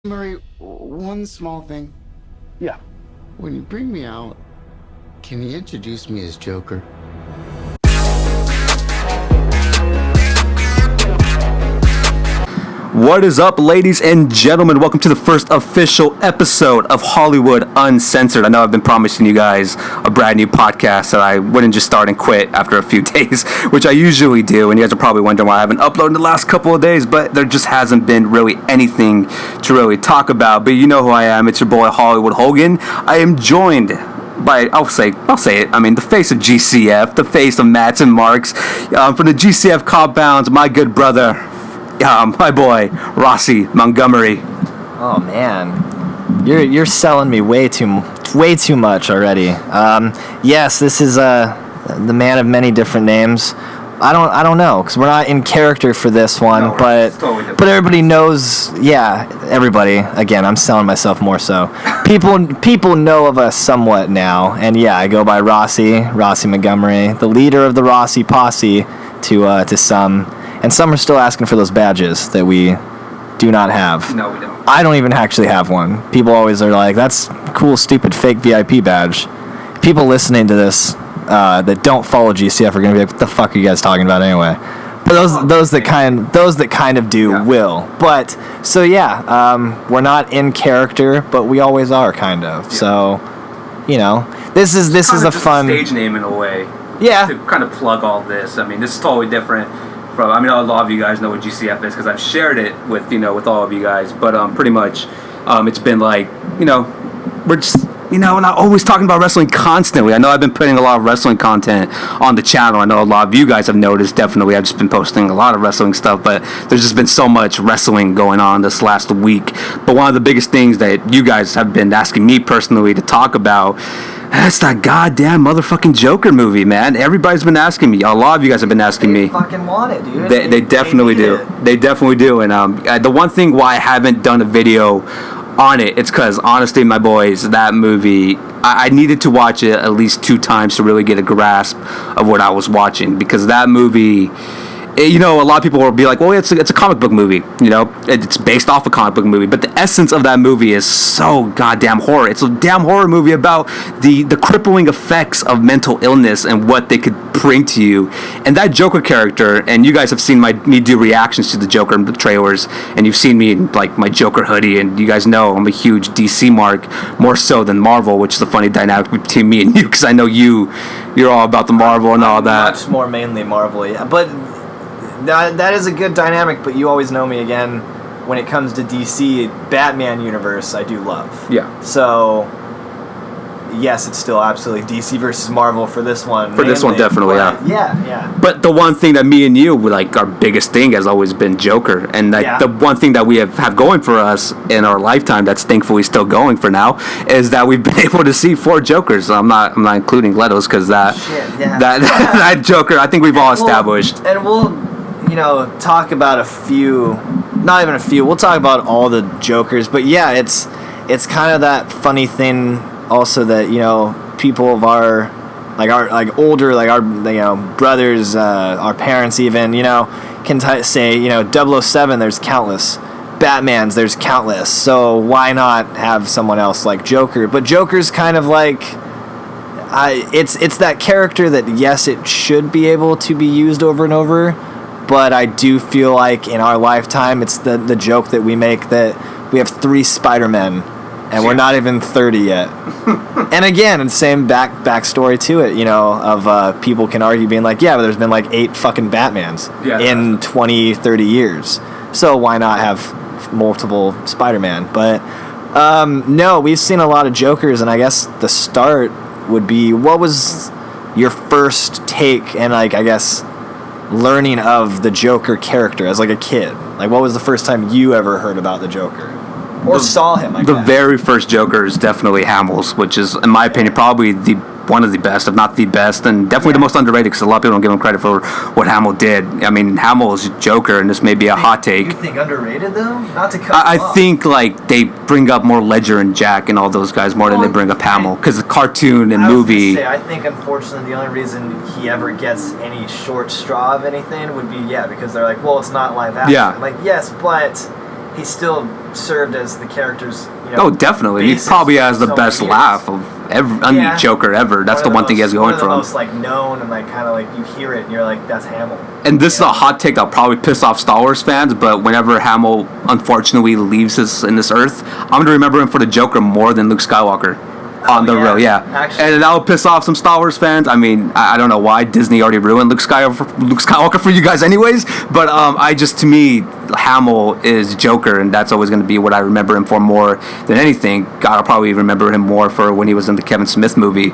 Murray, one small thing. Yeah. When you bring me out, can you introduce me as Joker? What is up, ladies and gentlemen? Welcome to the first official episode of Hollywood Uncensored. I know I've been promising you guys a brand new podcast that I wouldn't just start and quit after a few days, which I usually do, and you guys are probably wondering why I haven't uploaded in the last couple of days, but there just hasn't been really anything to really talk about. But you know who I am. It's your boy, Hollywood Holguin. I am joined by, I'll say it, I mean, the face of GCF, the face of Mats and Marks, from the GCF compounds, my good brother, my boy, Rossi, Montgomery. Oh man, you're selling me way too much already. Yes, this is the man of many different names. I don't know, because we're not in character for this one, No, but totally but everybody knows. Yeah, everybody. Again, I'm selling myself more so. People know of us somewhat now, and yeah, I go by Rossi Montgomery, the leader of the Rossi posse to some. And some are still asking for those badges that we do not have. No, we don't. I don't even actually have one. People always are like, that's cool, stupid, fake VIP badge. People listening to this that don't follow GCF are going to be like, what the fuck are you guys talking about anyway? But those that kind of do will. But, so yeah, we're not in character, but we always are, kind of. Yeah. So, you know, this is a fun stage name in a way. Yeah. To kind of plug all this. I mean, this is totally different. I mean, a lot of you guys know what GCF is because I've shared it with all of you guys. But pretty much, it's been like, we're just, not always talking about wrestling constantly. I know I've been putting a lot of wrestling content on the channel. I know a lot of you guys have noticed. Definitely, I've just been posting a lot of wrestling stuff. But there's just been so much wrestling going on this last week. But one of the biggest things that you guys have been asking me personally to talk about, that's that goddamn motherfucking Joker movie, man. Everybody's been asking me. A lot of you guys have been asking me. They fucking want it, dude. They definitely do. They definitely do. And the one thing why I haven't done a video on it, it's because, honestly, my boys, that movie, I needed to watch it at least 2 times to really get a grasp of what I was watching. Because that movie, a lot of people will be like, well, it's a comic book movie. It's based off a comic book movie. But the essence of that movie is so goddamn horror. It's a damn horror movie about the crippling effects of mental illness and what they could bring to you. And that Joker character, and you guys have seen me do reactions to the Joker in the trailers, and you've seen me in like my Joker hoodie, and you guys know I'm a huge DC mark, more so than Marvel, which is a funny dynamic between me and you, because I know you're all about the Marvel and all that. Much more mainly Marvel, yeah. But that is a good dynamic, but you always know me again when it comes to DC Batman universe. I do love. Yeah. So yes, it's still absolutely DC versus Marvel for this one. For this one, definitely, yeah. Yeah. But the one thing that me and you, like, our biggest thing has always been Joker, and like the one thing that we have going for us in our lifetime that's thankfully still going for now is that we've been able to see 4 Jokers. I'm not including Leto's because that Joker, I think we've all established. And we'll talk about a few, not even a few, we'll talk about all the Jokers, but yeah, it's kind of that funny thing also that, people of our older, like our, brothers, our parents even, can say, 007, there's countless. Batman's, there's countless. So why not have someone else like Joker? But Joker's kind of like, it's that character that, yes, it should be able to be used over and over, but I do feel like in our lifetime, it's the joke that we make that we have 3 Spider-Men, and we're not even 30 yet. And again, the same backstory to it, of people can argue being like, yeah, but there's been like 8 fucking Batmans in 20, 30 years. So why not have multiple Spider-Man? But no, we've seen a lot of Jokers, and I guess the start would be, what was your first take and, like, I guess, learning of the Joker character as like a kid? Like, what was the first time you ever heard about the Joker or saw him? The very first Joker is definitely Hamill's, which is, in my opinion, probably one of the best, if not the best, and definitely the most underrated, because a lot of people don't give him credit for what Hamill did. I mean, Hamill's Joker, and this may be a hot take. You think underrated, though? Not to cut I think, like, they bring up more Ledger and Jack and all those guys more than they bring up Hamill, because the cartoon and movie... I think, unfortunately, the only reason he ever gets any short straw of anything would be, because they're like, well, it's not live action. Yeah. Like, yes, but he still served as the character's. Definitely. He probably has the best laugh of any Joker ever. That's the one thing he has going for him. One of the most like known and like kind of like you hear it and you're like, that's Hamill. And this is a hot take that'll probably piss off Star Wars fans, but whenever Hamill unfortunately leaves us in this earth, I'm gonna remember him for the Joker more than Luke Skywalker. On the road, actually. And that'll piss off some Star Wars fans. I mean, I don't know why Disney already ruined Luke Skywalker for you guys anyways, but to me, Hamill is Joker, and that's always going to be what I remember him for more than anything. God, I'll probably remember him more for when he was in the Kevin Smith movie.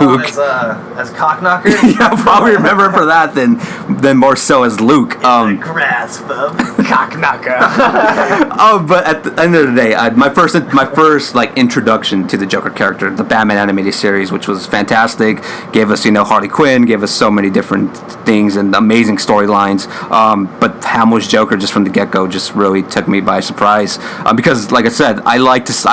Luke. As Cockknocker? Yeah, I'll probably remember him for that than more so as Luke. The grasp of Cockknocker. But at the end of the day, my first like introduction to the Joker character, the Batman animated series, which was fantastic, gave us Harley Quinn, gave us so many different things and amazing storylines. But Hamill's Joker just from the get-go just really took me by surprise because, like I said, I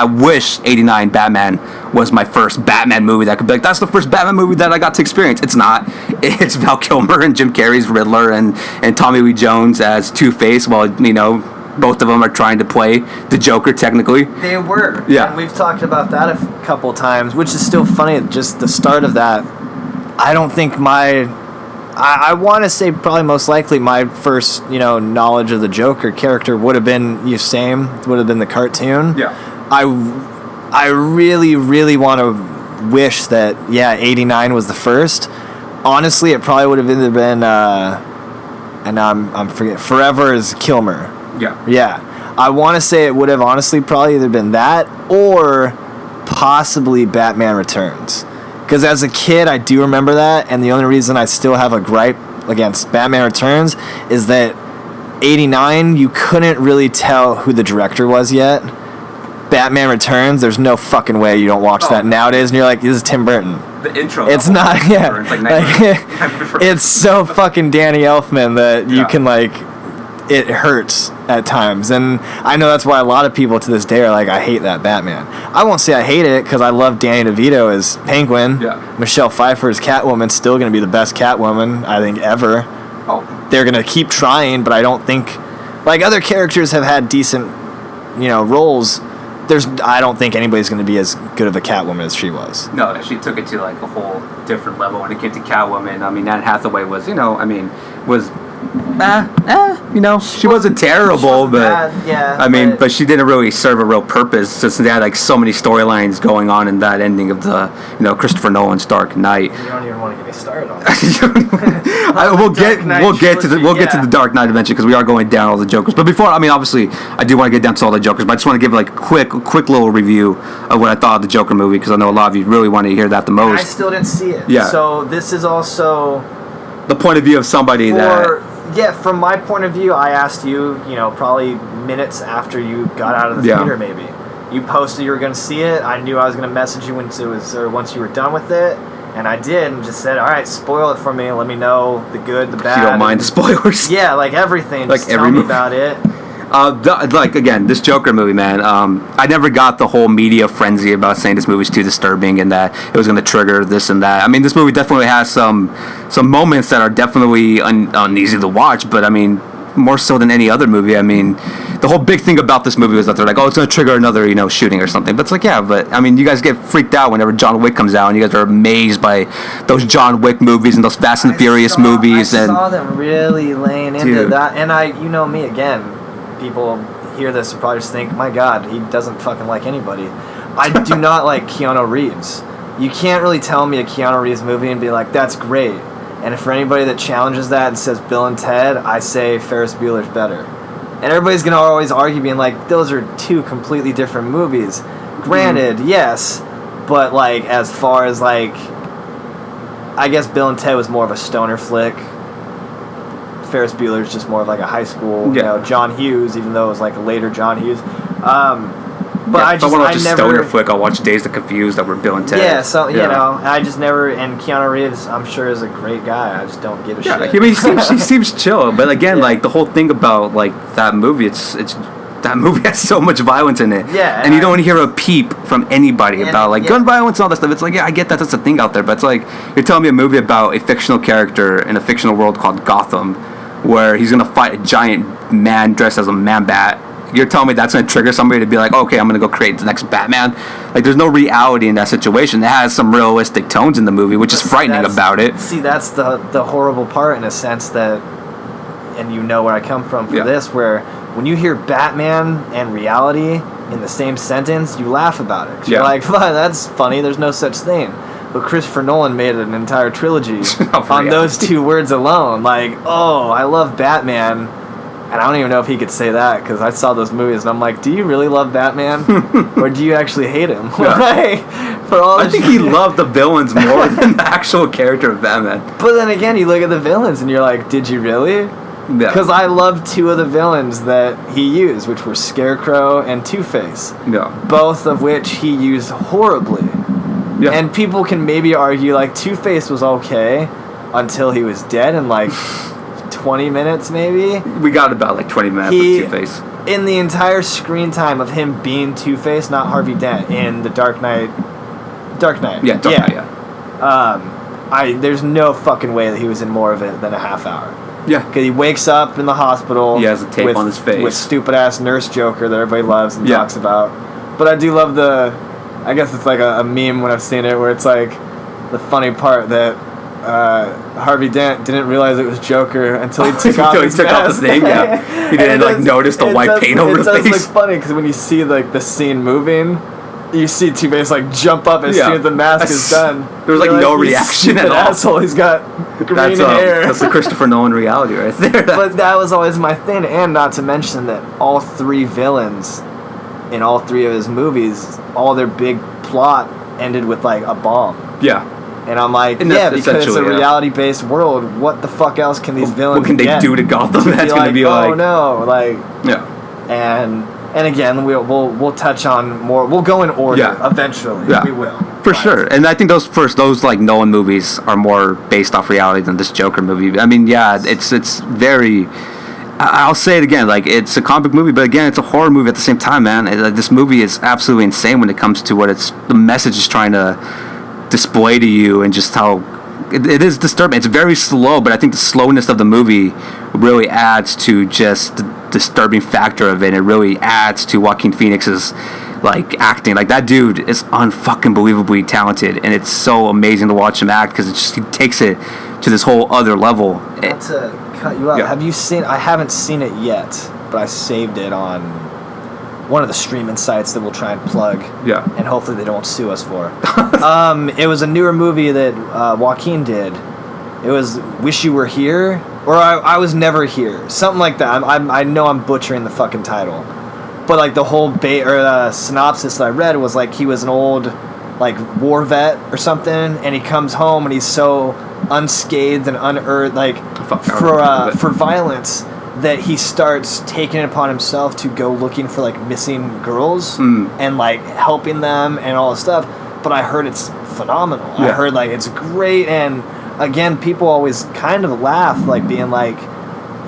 wish '89 Batman was my first Batman movie that could be like, that's the first Batman movie that I got to experience. It's not. It's Val Kilmer and Jim Carrey's Riddler and Tommy Lee Jones as Two-Face, while both of them are trying to play the Joker technically. They were. Yeah. And we've talked about that a couple times, which is still funny. Just the start of that. I don't think I want to say probably most likely my first, knowledge of the Joker character would have been would have been the cartoon. Yeah. I really, really want to wish that, '89 was the first. Honestly, it probably would have either been, and I'm forgetting, Forever is Kilmer. Yeah. Yeah. I want to say it would have honestly probably either been that or possibly Batman Returns. Because as a kid, I do remember that, and the only reason I still have a gripe against Batman Returns is that '89, you couldn't really tell who the director was yet. Batman Returns, there's no fucking way you don't watch that nowadays, and you're like, this is Tim Burton. The intro. It's not, it's so fucking Danny Elfman that you can, it hurts at times. And I know that's why a lot of people to this day are like, I hate that Batman. I won't say I hate it, because I love Danny DeVito as Penguin. Yeah. Michelle Pfeiffer as Catwoman, still going to be the best Catwoman, I think, ever. Oh. They're going to keep trying, but I don't think... other characters have had decent, roles. I don't think anybody's going to be as good of a Catwoman as she was. No, she took it to a whole different level when it came to Catwoman. I mean, Anne Hathaway was, she wasn't terrible, but but she didn't really serve a real purpose since they had so many storylines going on in that ending of the Christopher Nolan's Dark Knight. You don't even want to get me started on that. We'll get to the Dark Knight eventually because we are going down all the Jokers. But before, obviously, I do want to get down to all the Jokers, but I just want to give a quick little review of what I thought of the Joker movie because I know a lot of you really want to hear that the most. I still didn't see it. Yeah. So this is also the point of view of somebody from my point of view, I asked you, probably minutes after you got out of the theater, maybe. You posted you were going to see it. I knew I was going to message you once you were done with it, and I did, and just said, all right, spoil it for me. Let me know the good, the bad. You don't mind the spoilers? Yeah, everything. Just tell me about it. Again, this Joker movie, man, I never got the whole media frenzy about saying this movie's too disturbing and that it was going to trigger this and that. I mean, this movie definitely has some moments that are definitely uneasy to watch, but I mean, more so than any other movie. I mean, the whole big thing about this movie was that they're like, oh, it's going to trigger another, shooting or something. But it's like, yeah, but I mean, you guys get freaked out whenever John Wick comes out, and you guys are amazed by those John Wick movies and those Fast and Furious movies. I saw them really laying into that, and me again. People hear this and probably just think, my God, he doesn't fucking like anybody. I do not like Keanu Reeves. You can't really tell me a Keanu Reeves movie and be like, that's great. And for anybody that challenges that and says Bill and Ted, I say Ferris Bueller's better. And everybody's going to always argue being like, those are two completely different movies. Granted, yes, but as far as I guess Bill and Ted was more of a stoner flick. Ferris Bueller's just more of a high school, John Hughes, even though it was a later John Hughes. But if I want to watch a stoner flick, I'll watch Dazed and Confused that were Bill and Ted. Yeah, so I just never. And Keanu Reeves, I'm sure, is a great guy. I just don't give a shit. I mean, he seems chill, but again, the whole thing about that movie, it's that movie has so much violence in it. Yeah, and you don't hear a peep from anybody about gun violence and all that stuff. It's I get that that's a thing out there, but it's you're telling me a movie about a fictional character in a fictional world called Gotham, where he's gonna fight a giant man dressed as a man bat, you're telling me that's going to trigger somebody to be like, okay, I'm going to go create the next Batman. Like, there's no reality in that situation. It has some realistic tones in the movie, which is frightening about it. See, that's the horrible part, in a sense that, and you know where I come from for this, where when you hear Batman and reality in the same sentence, you laugh about it. 'Cause you're like, that's funny, there's no such thing. But Christopher Nolan made an entire trilogy on those two words alone. Like, oh, I love Batman. And I don't even know if he could say that, because I saw those movies and I'm like, do you really love Batman? Or do you actually hate him? Like, for all I think he loved the villains more than the actual character of Batman. But then again, you look at the villains and you're like, did you really? Because I love two of the villains that he used, which were Scarecrow and Two-Face. Yeah. Both of which he used horribly. Yeah. And people can maybe argue, like, Two-Face was okay until he was dead in, like, 20 minutes, maybe? We got about, like, 20 minutes with Two-Face. In the entire screen time of him being Two-Face, not Harvey Dent, in The Dark Knight. Yeah, Dark Knight, there's no fucking way that he was in more of it than a half hour. Yeah. Because he wakes up in the hospital. He has a tape on his face. With stupid-ass nurse Joker that everybody loves and talks about. But I do love I guess it's like a meme when I've seen it, where it's like the funny part that Harvey Dent didn't realize it was Joker until he took off his thing. Yeah. He didn't notice the white paint over his face. It does look funny, because when you see like the scene moving, you see Two-Face like jump up as soon as the mask is done. There was like no reaction at all. Asshole, he's got green hair. That's the Christopher Nolan reality right there. But that was always my thing, and not to mention that all three villains in all three of his movies, all their big plot ended with like a bomb. Yeah. And I'm like, because it's a reality-based world, what the fuck else can these villains What can they do to Gotham? That's going to be like... Oh, no, like... Yeah. And again, we'll touch on more... We'll go in order eventually. Yeah. We will. For sure. And I think those like, Nolan movies are more based off reality than this Joker movie. I mean, it's very... I'll say it again, like, it's a comic movie, but again, it's a horror movie at the same time, man. This movie is absolutely insane when it comes to what the message is trying to display to you, and just how it is disturbing. It's very slow, but I think the slowness of the movie really adds to just the disturbing factor of it. It really adds to Joaquin Phoenix's like acting. Like, that dude is unfucking believably talented, and it's so amazing to watch him act, because he takes it to this whole other level. Not to cut you up, have you seen? I haven't seen it yet, but I saved it on one of the streaming sites that we'll try and plug. Yeah. And hopefully they don't sue us for. It was a newer movie that Joaquin did. It was Wish You Were Here, or I Was Never Here, something like that. I know I'm butchering the fucking title, but like the whole synopsis that I read was like he was an old like war vet or something, and he comes home and he's so unscathed and unearthed like for violence, that he starts taking it upon himself to go looking for like missing girls and like helping them and all this stuff. But I heard it's phenomenal. I heard like it's great, and again, people always kind of laugh, like being like,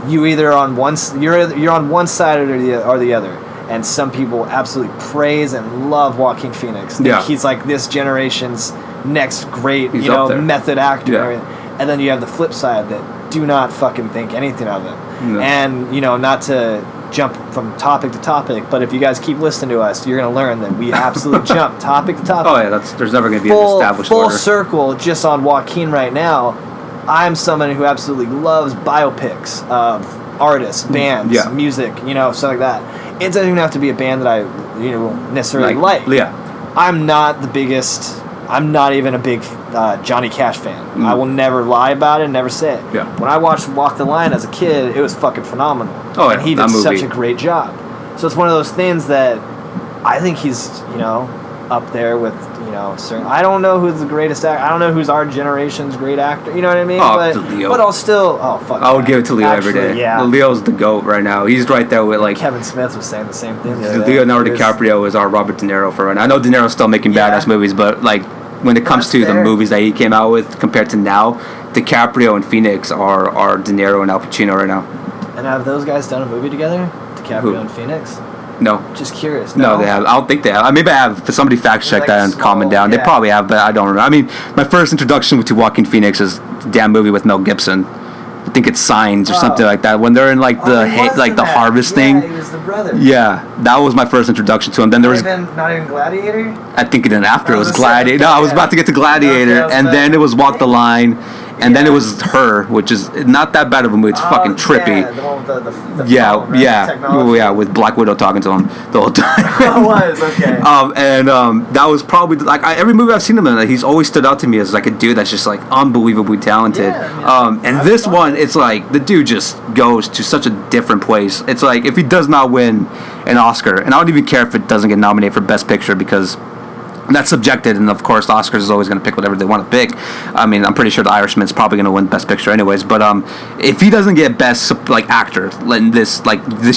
you're on one side or the other. And some people absolutely praise and love Joaquin Phoenix. He's like this generation's next great, method actor. And then you have the flip side that do not fucking think anything of him. No. And, not to jump from topic to topic, but if you guys keep listening to us, you're going to learn that we absolutely jump topic to topic. Oh, yeah, there's never going to be an established full order. Circle just on Joaquin right now. I'm someone who absolutely loves biopics of artists, bands, music, stuff like that. It doesn't even have to be a band that I, necessarily like. Yeah. I'm not even a big Johnny Cash fan. I will never lie about it, never say it. Yeah. When I watched Walk the Line as a kid, it was fucking phenomenal. Oh, and he did such a great job. So it's one of those things that I think he's, up there with, certain. I don't know who's the greatest actor. I don't know who's our generation's great actor. You know what I mean? But I'll still. Oh fuck. I would give it to Leo every day. Yeah. Leo's the GOAT right now. He's right there with like. Kevin Smith was saying the same thing. Leonardo DiCaprio is our Robert De Niro for right now. I know De Niro's still making badass movies, but like when it comes to the movies that he came out with compared to now, DiCaprio and Phoenix are De Niro and Al Pacino right now. And have those guys done a movie together? DiCaprio and Phoenix? No. Just curious. No, they have. I don't think they have. Maybe I have. Somebody fact check that and comment down. They probably have, but I don't remember. I mean, my first introduction to Joaquin Phoenix is the damn movie with Mel Gibson, think it's Signs or something like that. When they're in like the harvest thing. Yeah, he was the brother. Yeah, that was my first introduction to him. Then there was not even Gladiator. I think then after it was the Gladiator. second, No, I was yeah. about to get to Gladiator, Okay, and then it was Walk the Line, and then it Yeah. was Her, which is not that bad of a movie. It's fucking trippy. Yeah, the one with the phone, right? Yeah, Technology. yeah, with Black Widow talking to him the whole time. It was, okay. That was probably like every movie I've seen him in. He's always stood out to me as like a dude that's just like unbelievably talented. Yeah, and this one, it's like the dude just goes to such a different place. It's like if he does not win an Oscar, and I don't even care if it doesn't get nominated for Best Picture because that's subjective, and of course the Oscars is always going to pick whatever they want to pick. I mean, I'm pretty sure The Irishman's probably going to win Best Picture anyways, but if he doesn't get Best like actor in this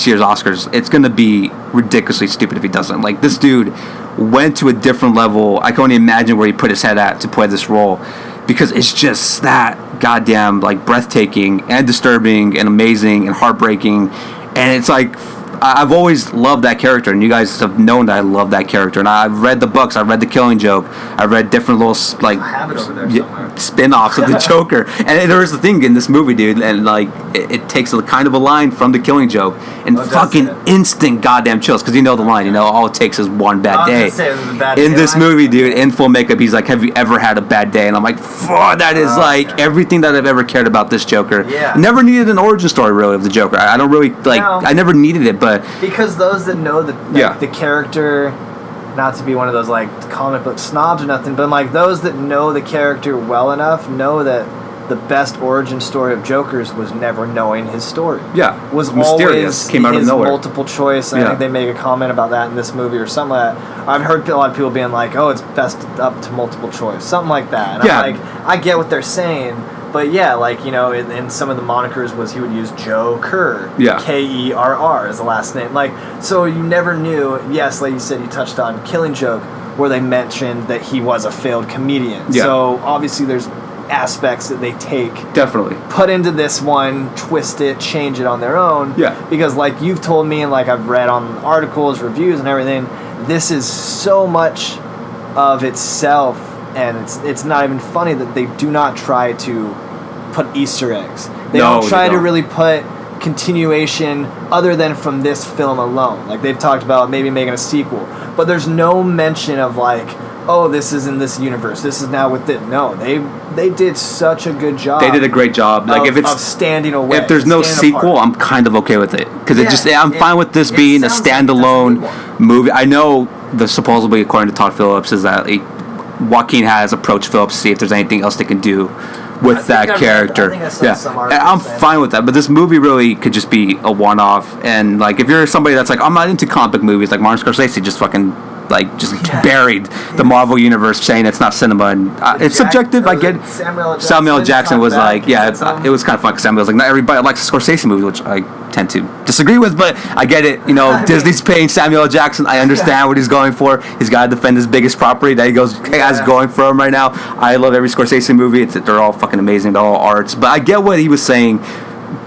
year's Oscars, it's going to be ridiculously stupid if he doesn't. Like, this dude went to a different level. I can only imagine where he put his head at to play this role, because it's just that goddamn like breathtaking and disturbing and amazing and heartbreaking, and it's like I've always loved that character, and you guys have known that I love that character. And I've read the books, I've read The Killing Joke, I've read different little I have it over there somewhere. spin-offs of the Joker. And there's the thing in this movie, dude, and like it takes a kind of a line from The Killing Joke, and fucking instant goddamn chills, because you know the line, you know, all it takes is one bad day. In this movie, dude, in full makeup, he's like, "Have you ever had a bad day?" And I'm like, "Fuck, that is everything that I've ever cared about this Joker." Yeah. Never needed an origin story really of the Joker. I don't really like. No. I never needed it, but because those that know the character, not to be one of those like comic book snobs or nothing, but like those that know the character well enough know that the best origin story of Joker's was never knowing his story. Yeah, was mysterious, always came out of his nowhere. multiple choice. And I think they make a comment about that in this movie or something like that. I've heard a lot of people being like, "Oh, it's best up to multiple choice," something like that. And I'm like, I get what they're saying. But yeah, like, you know, in some of the monikers was he would use Joe Kerr, Kerr as the last name. Like, so you never knew. Yes, like you said, you touched on Killing Joke, where they mentioned that he was a failed comedian. Yeah. So obviously there's aspects that they take, definitely put into this one, twist it, change it on their own. Yeah. Because like you've told me, and like I've read on articles, reviews, and everything, this is so much of itself. And it's not even funny that they do not try to put Easter eggs. They don't try to really put continuation other than from this film alone. Like they've talked about maybe making a sequel, but there's no mention of like, oh, this is in this universe. This is now with it. No, they did such a good job. They did a great job. Like of, if it's of standing away. if there's no sequel, apart. I'm kind of okay with it, because I'm fine with this it being a sounds like standalone that's a good movie. I know the supposedly, according to Todd Phillips, is that Joaquin has approached Phillips to see if there's anything else they can do with that character. I'm fine with that, but this movie really could just be a one-off. And like, if you're somebody that's like, I'm not into comic book movies, like Martin Scorsese just fucking buried the Marvel universe, saying it's not cinema, and it's subjective. I get it. Samuel L. Jackson was like, it was kind of fun because Samuel was like, not everybody likes a Scorsese movie, which I tend to disagree with, but I get it. You know, Disney's paying Samuel L. Jackson. I understand what he's going for. He's got to defend his biggest property that he has going for him right now. I love every Scorsese movie. They're all fucking amazing. They're all arts. But I get what he was saying.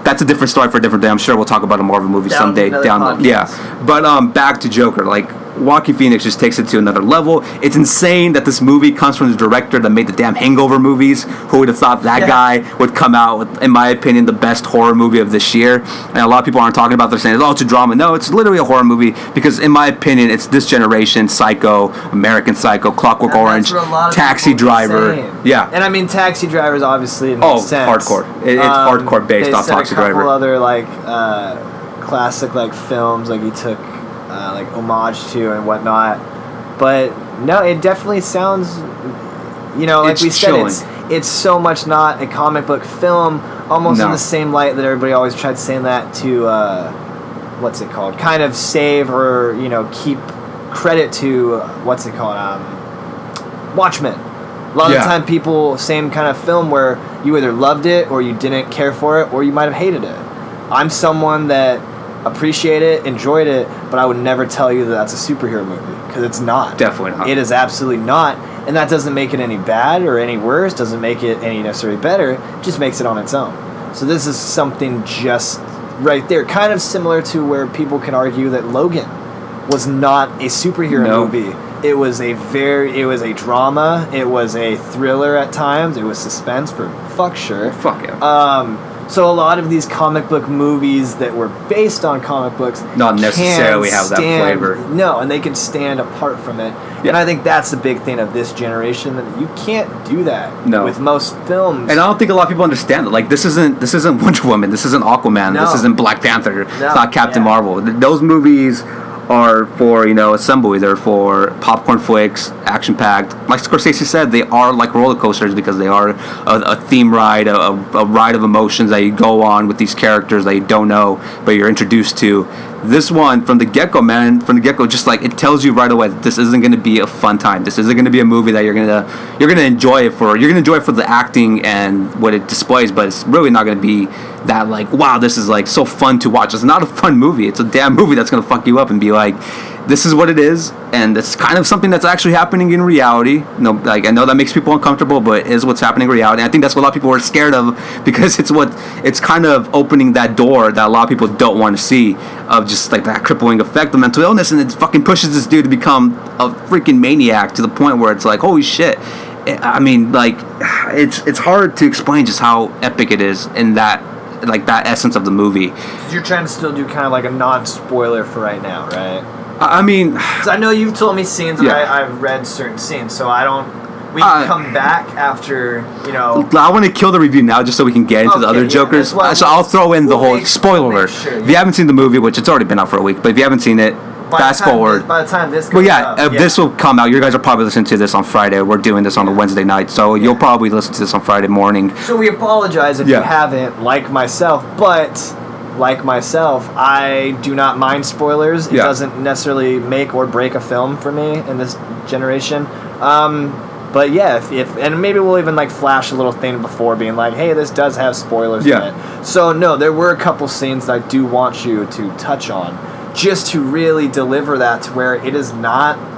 That's a different story for a different day. I'm sure we'll talk about a Marvel movie someday down. But back to Joker. Like, Joaquin Phoenix just takes it to another level. It's insane that this movie comes from the director that made the damn Hangover movies. Who would have thought that guy would come out with, in my opinion, the best horror movie of this year? And a lot of people aren't talking about it. They're saying, oh, it's a drama. No, it's literally a horror movie, because in my opinion, it's this generation: Psycho, American Psycho, Clockwork Orange, Taxi Driver. Yeah. And I mean, Taxi Driver is obviously makes sense. Hardcore. It's hardcore based off Taxi Driver. A couple other like classic like films like he took like homage to and whatnot, but no, it definitely sounds, you know, like we said, it's so much not a comic book film, almost in the same light that everybody always tried saying that to what's it called, kind of save or, you know, keep credit to what's it called, Watchmen. A lot of the time people, same kind of film where you either loved it or you didn't care for it or you might have hated it. I'm someone that appreciate it, enjoyed it, but I would never tell you that that's a superhero movie, because it's not. Definitely not. It is absolutely not, and that doesn't make it any bad or any worse, doesn't make it any necessarily better, just makes it on its own. So this is something just right there, kind of similar to where people can argue that Logan was not a superhero movie. It was a drama, it was a thriller at times, it was suspense for fuck sure. Fuck yeah. So a lot of these comic book movies that were based on comic books not necessarily have that flavor. No, and they can stand apart from it. Yeah. And I think that's the big thing of this generation, that you can't do that with most films. And I don't think a lot of people understand it. Like, this isn't Wonder Woman, this isn't Aquaman, this isn't Black Panther, it's not Captain Marvel. Those movies are for, assembly. They're for popcorn flicks, action-packed. Like Scorsese said, they are like roller coasters because they are a theme ride, a ride of emotions that you go on with these characters that you don't know, but you're introduced to. This one, from the get-go, just like, it tells you right away that this isn't going to be a fun time. This isn't going to be a movie that you're gonna enjoy it for. You're gonna enjoy it for the acting and what it displays, but it's really not going to be that, like, wow, this is like so fun to watch. It's not a fun movie. It's a damn movie that's going to fuck you up and be like, this is what it is, and it's kind of something that's actually happening in reality. Like, I know that makes people uncomfortable, but it is what's happening in reality. And I think that's what a lot of people are scared of, because it's kind of opening that door that a lot of people don't want to see, of just like that crippling effect of mental illness, and it fucking pushes this dude to become a freaking maniac to the point where it's like, holy shit. I mean, like, it's hard to explain just how epic it is in that, like, that essence of the movie. You're trying to still do kind of like a non-spoiler for right now, right? I mean, because I know you've told me scenes, and I've read certain scenes, so I don't. We can come back after, I want to kill the review now just so we can get into the other Jokers. So I'll throw in the whole spoiler alert. Sure, if you haven't seen the movie, which it's already been out for a week, but if you haven't seen it, fast forward. By the time this comes out, this will come out. You guys are probably listening to this on Friday. We're doing this on a Wednesday night, so you'll probably listen to this on Friday morning. So we apologize if you haven't, like myself, but like myself, I do not mind spoilers. It doesn't necessarily make or break a film for me in this generation. But yeah, if and maybe we'll even like flash a little thing before being like, hey, this does have spoilers in it. So no, there were a couple scenes that I do want you to touch on, just to really deliver that to where it is not.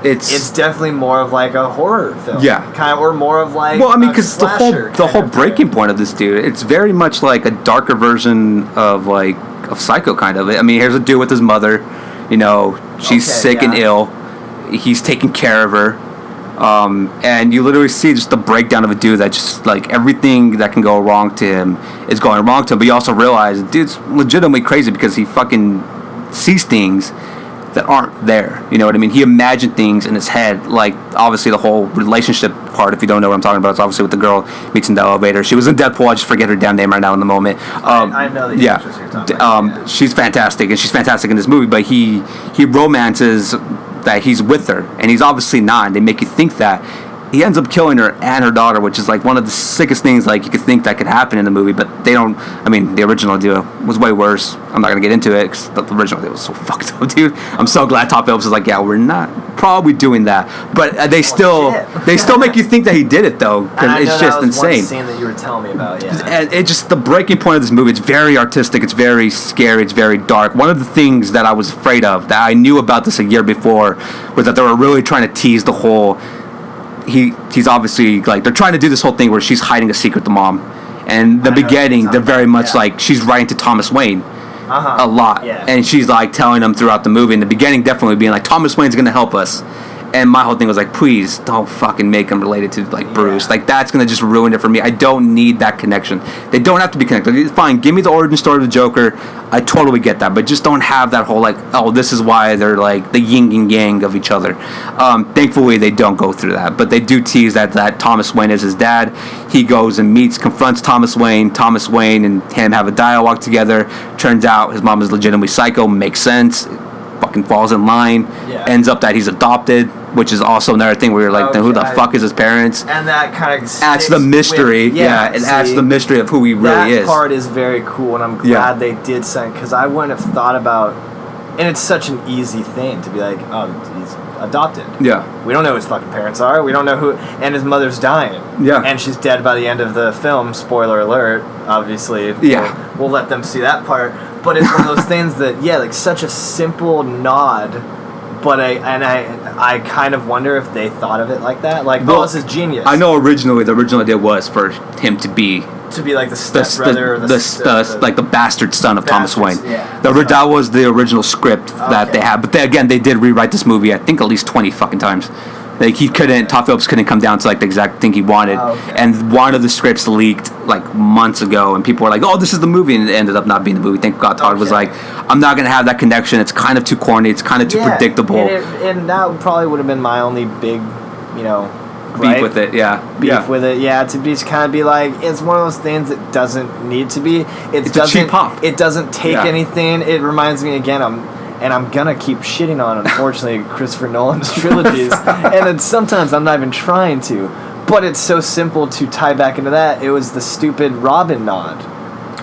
It's definitely more of like a horror film, kind of, or more of like. Well, I mean, because the whole breaking point of this dude, it's very much like a darker version of Psycho, kind of. I mean, here's a dude with his mother, she's sick and ill, he's taking care of her, and you literally see just the breakdown of a dude that just like everything that can go wrong to him is going wrong to him, but you also realize the dude's legitimately crazy because he fucking sees things that aren't there. You know what I mean? He imagined things in his head, like obviously the whole relationship part, if you don't know what I'm talking about, it's obviously with the girl meets in the elevator. She was in Deadpool, I just forget her damn name right now in the moment. I know that you're talking about. She's fantastic, and she's fantastic in this movie, but he romances that he's with her, and he's obviously not, and they make you think that. He ends up killing her and her daughter, which is like one of the sickest things like you could think that could happen in the movie, but they don't. I mean, the original deal was way worse. I'm not gonna get into it because the original deal was so fucked up, dude. I'm so glad Top Elves is like, yeah, we're not probably doing that, but they still make you think that he did it though, because it's just insane. One scene that you were telling me about, and it just the breaking point of this movie. It's very artistic. It's very scary. It's very dark. One of the things that I was afraid of, that I knew about this a year before, was that they were really trying to tease the whole. He's obviously like, they're trying to do this whole thing where she's hiding a secret, the mom, and the beginning they're very much like she's writing to Thomas Wayne a lot, and she's like telling him throughout the movie. In the beginning, definitely being like, Thomas Wayne's gonna help us. And my whole thing was like, please don't fucking make him related to like Bruce. Like, that's gonna just ruin it for me. I don't need that connection. They don't have to be connected. It's fine, give me the origin story of the Joker. I totally get that, but just don't have that whole like, oh, this is why they're like the yin and yang of each other. Thankfully, they don't go through that, but they do tease that Thomas Wayne is his dad. He goes and confronts Thomas Wayne. Thomas Wayne and him have a dialogue together. Turns out his mom is legitimately psycho. Makes sense. Fucking falls in line. Ends up that he's adopted, which is also another thing where you're like, then who the fuck is his parents? And that kind of adds to the mystery. It adds to the mystery of who he really is. That part is very cool, and I'm glad they did something, because I wouldn't have thought about. And it's such an easy thing to be like, oh, he's adopted. Yeah. We don't know who his fucking parents are. We don't know who, and his mother's dying. Yeah. And she's dead by the end of the film. Spoiler alert. Obviously. Yeah. We'll let them see that part. But it's one of those things that, like such a simple nod. But I kind of wonder if they thought of it like that. Like, this is genius. I know originally the original idea was for him to be like the stepbrother, like the bastard son of Thomas Wayne. Yeah. That was the original script that they had. But again, they did rewrite this movie, I think, at least 20 fucking times. Like Todd Phillips couldn't come down to like the exact thing he wanted, and one of the scripts leaked like months ago, and people were like, "Oh, this is the movie," and it ended up not being the movie. Thank God Todd was like, "I'm not gonna have that connection. It's kind of too corny. It's kind of too predictable." And that probably would have been my only big, beef with it. Beef with it. Yeah, to just kind of be like, it's one of those things that doesn't need to be. It's a cheap pop. It doesn't take anything. It reminds me again. I'm gonna keep shitting on, unfortunately, Christopher Nolan's trilogies, and then sometimes I'm not even trying to, but it's so simple to tie back into that. It was the stupid Robin nod.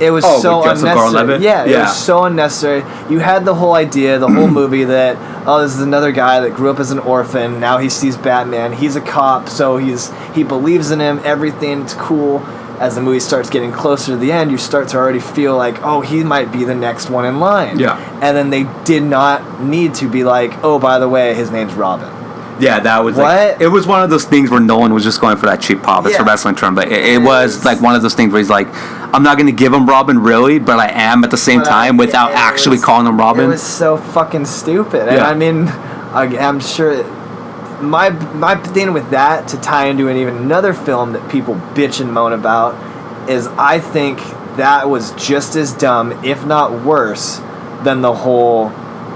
It was so unnecessary. Yeah, it was so unnecessary. You had the whole idea, the whole movie that, this is another guy that grew up as an orphan. Now he sees Batman. He's a cop, so he believes in him. Everything's cool. As the movie starts getting closer to the end, you start to already feel like, he might be the next one in line. Yeah. And then they did not need to be like, by the way, his name's Robin. Yeah, that was like, it was one of those things where Nolan was just going for that cheap pop. It's a wrestling term, but it was like one of those things where he's like, I'm not going to give him Robin really, but I am at the same time without actually calling him Robin. It was so fucking stupid. And I mean, I'm sure my thing with that, to tie into even another film that people bitch and moan about, is I think that was just as dumb, if not worse, than the whole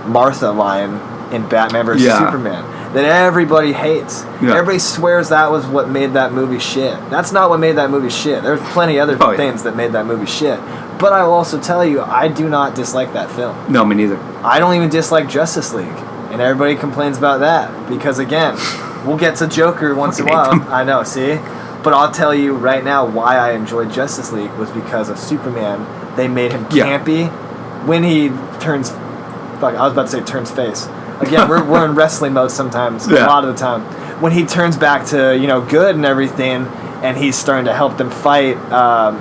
Martha line in Batman vs. Superman that everybody hates. Everybody swears that was what made that movie shit. That's not what made that movie shit. There's plenty other things that made that movie shit. But I will also tell you, I do not dislike that film. No, me neither. I don't even dislike Justice League. And everybody complains about that. Because, again, we'll get to Joker once in a while. I know, see? But I'll tell you right now why I enjoyed Justice League was because of Superman. They made him campy. When he turns... Fuck, I was about to say turns face. Again, we're in wrestling mode sometimes, a lot of the time. When he turns back to, good and everything, and he's starting to help them fight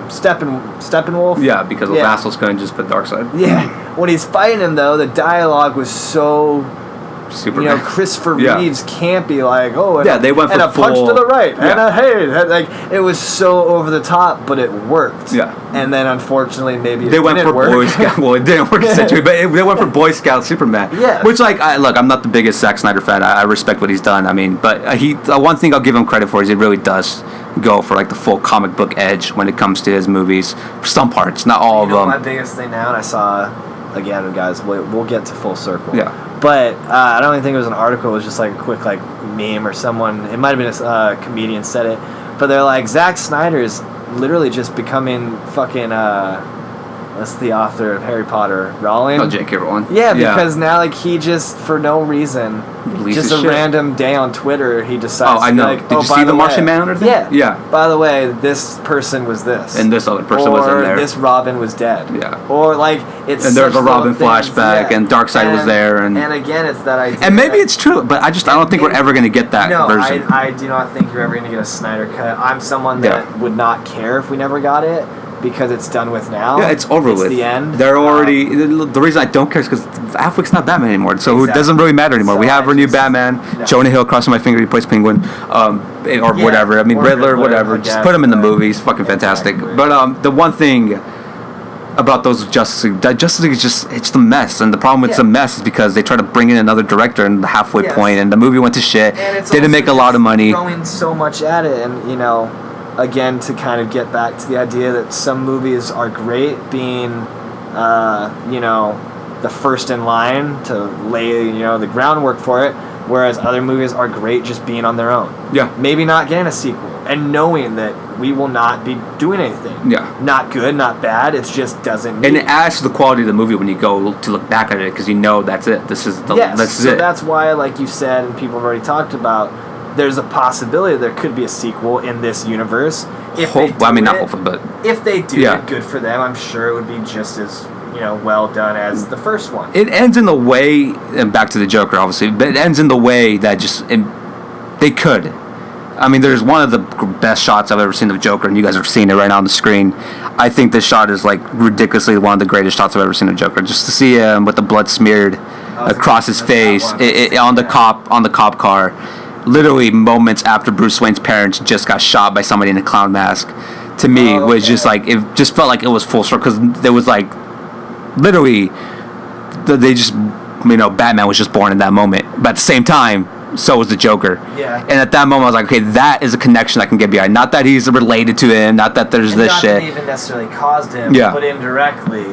Steppenwolf. Yeah, because those assholes couldn't just put Darkseid. Yeah. When he's fighting him, though, the dialogue was so... Superman. Christopher Reeves can't be like, they went for and a full, punch to the right, and a hey, like it was so over the top, but it worked. Yeah. And then unfortunately, maybe they went for Boy Scout. Well, it didn't work essentially, but they went for Boy Scout Superman. Yeah. Which, like, I'm not the biggest Zack Snyder fan. I respect what he's done. I mean, but one thing I'll give him credit for is he really does go for like the full comic book edge when it comes to his movies. For some parts, not all of them. My biggest thing now, and I saw again, guys, we'll get to full circle. Yeah. But I don't even think it was an article. It was just like a quick like meme or someone. It might have been a comedian said it. But they're like, Zack Snyder's literally just becoming fucking... that's the author of Harry Potter, Rowling. Oh, J.K. Rowling. Yeah, because now like he just, for no reason, just a random day on Twitter, he decides I know. Like, Did you see the Martian Manhunter thing? Yeah. By the way, this person was this. And this other person was in there. Or this Robin was dead. Yeah. Or like, it's and there's a Robin flashback, and Darkseid was there. And again, it's that idea. And maybe it's true, but I don't think we're ever going to get that version. I do not think you're ever going to get a Snyder cut. I'm someone that would not care if we never got it. Because it's done with now. Yeah, it's over with. It's the end. They're already... the reason I don't care is because Affleck's not Batman anymore. So it doesn't really matter anymore. So we have our new Batman. No. Jonah Hill, crossing my finger, he plays Penguin. Or whatever. I mean, Riddler, whatever. Just put him in the movie. He's fucking fantastic. But the one thing about those Justice League is just... It's the mess. And the problem with the mess is because they try to bring in another director in the halfway point. And the movie went to shit. Didn't make a lot of money. Throwing so much at it. And, again, to kind of get back to the idea that some movies are great being, the first in line to lay, the groundwork for it, whereas other movies are great just being on their own. Yeah. Maybe not getting a sequel, and knowing that we will not be doing anything. Yeah. Not good, not bad, it just doesn't need. And it adds to the quality of the movie when you go to look back at it, because that's it. This is it. That's why, like you said, and people have already talked about, there's a possibility there could be a sequel in this universe. Not hopefully, but if they do it, good for them. I'm sure it would be just as well done as the first one. It ends in the way, and back to the Joker, obviously, but it ends in the way that they could. I mean, there's one of the best shots I've ever seen of Joker, and you guys are seeing it right now on the screen. I think this shot is like ridiculously one of the greatest shots I've ever seen of Joker. Just to see him with the blood smeared across his face on the cop car. Literally moments after Bruce Wayne's parents just got shot by somebody in a clown mask, to me was just like, it just felt like it was full circle, because there was like literally they just Batman was just born in that moment, but at the same time so is the Joker. Yeah. And at that moment, I was like, okay, that is a connection I can get behind. Not that he's related to him, not that there's and this not shit. That even necessarily caused him, Yeah. but indirectly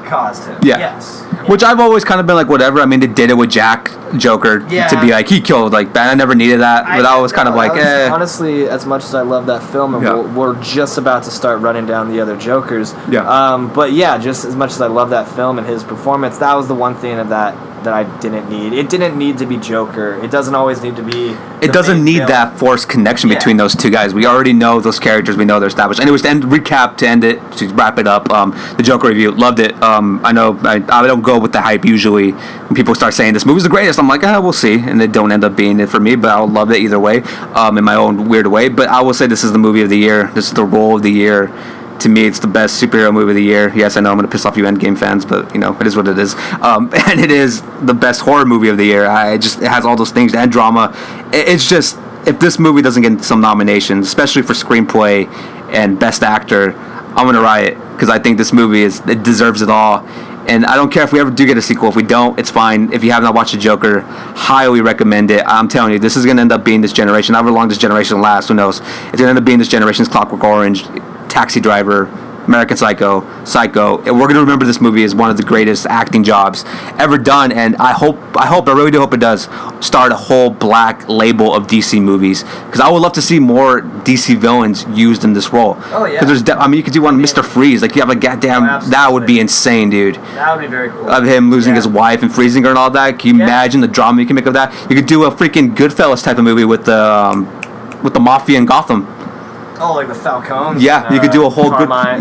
caused him. Yeah. Yes. Which I've always kind of been like, whatever. I mean, they did it with Jack Joker to be like, he killed like Batman. I never needed that, but I was kind of like, Honestly, as much as I love that film, and we're just about to start running down the other Jokers. Yeah. But yeah, just as much as I love that film and his performance, that was the one thing of that I didn't need. It didn't need to be Joker. It doesn't always need to be. It doesn't need that forced connection between those two guys. We already know those characters. We know they're established. Anyways, to wrap it up, the Joker review, loved it. I know I don't go with the hype usually. When people start saying this movie's the greatest, I'm like, we'll see, and they don't end up being it for me. But I'll love it either way, in my own weird way. But I will say this is the movie of the year. This is the role of the year. To me, it's the best superhero movie of the year. Yes, I know I'm going to piss off you Endgame fans, but, it is what it is. And it is the best horror movie of the year. It has all those things and drama. It's just, if this movie doesn't get some nominations, especially for screenplay and best actor, I'm going to riot, because I think this movie it deserves it all. And I don't care if we ever do get a sequel. If we don't, it's fine. If you have not watched The Joker, highly recommend it. I'm telling you, this is going to end up being this generation. However long this generation lasts, who knows? It's going to end up being this generation's Clockwork Orange, Taxi Driver, American Psycho. And we're going to remember this movie as one of the greatest acting jobs ever done. And I really do hope it does start a whole black label of DC movies, because I would love to see more DC villains used in this role. Oh yeah. Because you could do one Mr. Freeze. Like, you have a goddamn, that would be insane, dude. That would be very cool. Of him losing his wife and freezing her and all that. Can you imagine the drama you can make of that? You could do a freaking Goodfellas type of movie with the mafia in Gotham. Oh, like the Falcons. Yeah, you could do a whole Carmine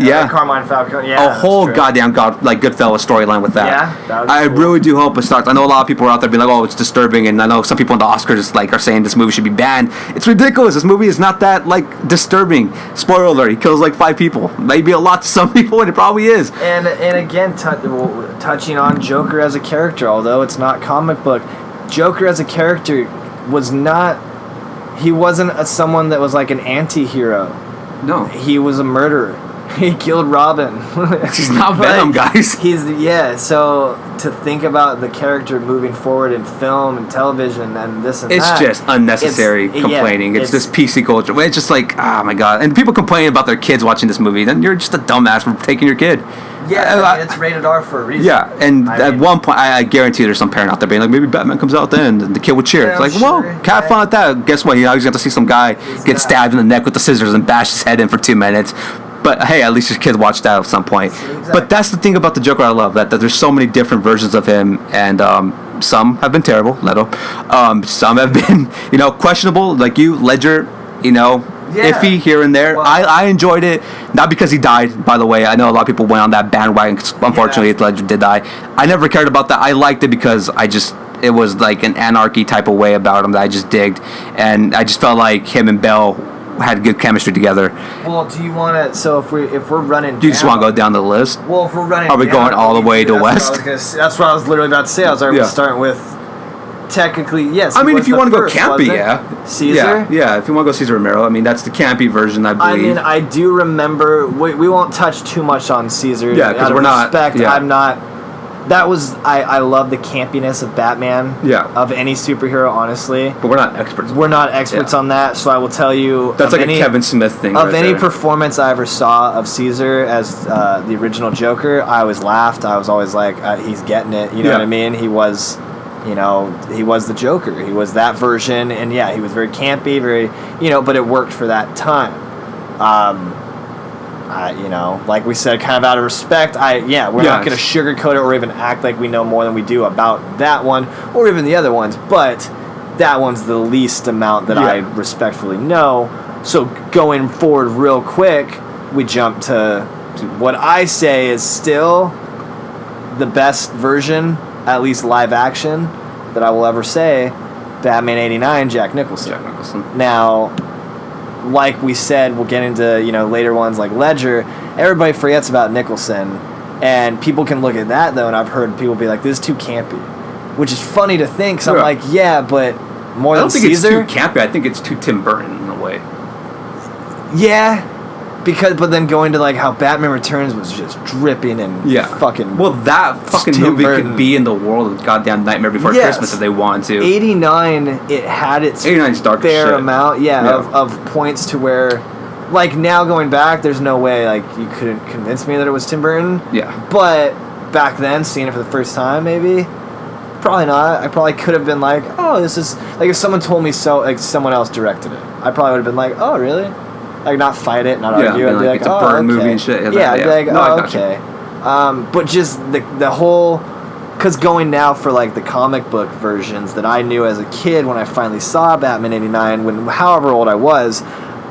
Falcone. Yeah, a whole goddamn Goodfellas storyline with that. Yeah, that would be cool. Really do hope it starts. I know a lot of people are out there being like, "Oh, it's disturbing," and I know some people in the Oscars are saying this movie should be banned. It's ridiculous. This movie is not that disturbing. Spoiler alert: he kills 5 people. Maybe a lot to some people, and it probably is. And again, touching on Joker as a character, although it's not comic book, Joker as a character was not. He wasn't someone that was like an anti-hero. No. He was a murderer. He killed Robin. He's not Venom, guys. So to think about the character moving forward in film and television and this and that. It's just unnecessary complaining. It's this PC culture. It's just like, oh my God. And people complaining about their kids watching this movie. Then you're just a dumbass for taking your kid. Yeah, it's rated R for a reason. Yeah, and at one point, I guarantee there's some parent out there being like, maybe Batman comes out then, and the kid would cheer. It's like, well, have fun at that. Guess what? He's going to see some guy get stabbed in the neck with the scissors and bash his head in for 2 minutes. But hey, at least your kid watched that at some point. Exactly. But that's the thing about the Joker I love, that there's so many different versions of him, and some have been terrible, Leto. Some have been, questionable, like you, Ledger, iffy here and there. Well, I enjoyed it, not because he died, by the way. I know a lot of people went on that bandwagon, because unfortunately Ledger did die. I never cared about that. I liked it because it was like an anarchy type of way about him that I just digged, and I just felt like him and Bell had good chemistry together. Well, do you want to? So if we're running, do you just want to go down the list? Well, if we're running, are we going all the way to West? That's what I was literally about to say. I was already starting with. Technically, yes. I mean, if you want to go campy, Caesar? Yeah, if you want to go Cesar Romero, I mean, that's the campy version, I believe. I mean, I do remember, we won't touch too much on Caesar. Yeah, because we're not. I'm not. That was, I love the campiness of Batman. Yeah. Of any superhero, honestly. But we're not experts. We're not experts on that, so I will tell you. That's like a Kevin Smith thing. Of any performance I ever saw of Caesar as the original Joker, I always laughed. I was always like, he's getting it. You know what I mean? He was the Joker. He was that version, and he was very campy, very, but it worked for that time. Like we said, kind of out of respect, we're not going to sugarcoat it or even act like we know more than we do about that one, or even the other ones, but that one's the least amount that I respectfully know. So going forward real quick, we jump to what I say is still the best version, at least live action, that I will ever say, Batman 89, Jack Nicholson. Now, like we said, we'll get into later ones like Ledger. Everybody forgets about Nicholson, and people can look at that though, and I've heard people be like, "This is too campy," which is funny to think. So I'm like, but more than Caesar. I don't think it's too campy. I think it's too Tim Burton in a way. Yeah, But then going to like how Batman Returns was just dripping and fucking. Well, that fucking Tim movie Burton. could be in the world of goddamn Nightmare Before Christmas if they want to. 89, it had its 89's dark as fair shit. amount, of points to where, like now going back, there's no way like you couldn't convince me that it was Tim Burton. Yeah. But back then, seeing it for the first time, maybe. Probably not. I probably could have been like, oh, this is... Like, if someone told me so, like, someone else directed it, I probably would have been like, oh, really? Like, not fight it, not argue. I'd be like, it's a oh, Burton okay. movie and shit. Yeah, I'd be like, No, I oh, got you. okay. But just the whole... Because going now for, like, the comic book versions that I knew as a kid when I finally saw Batman 89, when however old I was,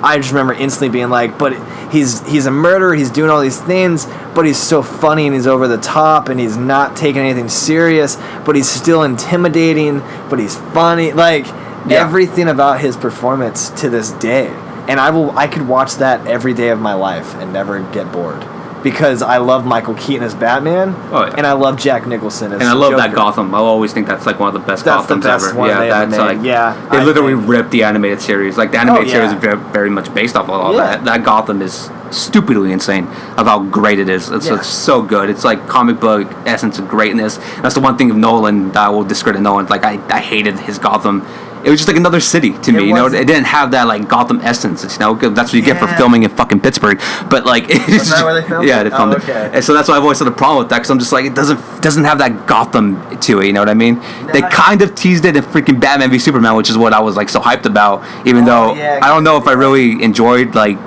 I just remember instantly being like, but he's a murderer, he's doing all these things, but he's so funny and he's over the top and he's not taking anything serious, but he's still intimidating, but he's funny. Like, everything about his performance to this day. And I could watch that every day of my life and never get bored. Because I love Michael Keaton as Batman, and I love Jack Nicholson as And I love Joker. that Gotham. I always think that's like one of the best That's the Gothams best ever. one Yeah, they ever that's made. like Yeah, they I literally think- ripped the animated series. Like the animated series is yeah. very much based off of all Yeah. that. That Gotham is stupidly insane of how great it is. It's so good. It's like comic book essence of greatness. That's the one thing of Nolan that I will discredit Nolan. Like I hated his Gotham. It was just like another city to me, you know. It didn't have that like Gotham essence, you know. That's what you get for filming in fucking Pittsburgh. But like, Was that where they filmed? Yeah, they filmed it. Okay. And so that's why I've always had a problem with that because I'm just like, it doesn't have that Gotham to it. You know what I mean? They kind of teased it in freaking Batman v Superman, which is what I was like so hyped about. Even though I don't know if I really enjoyed like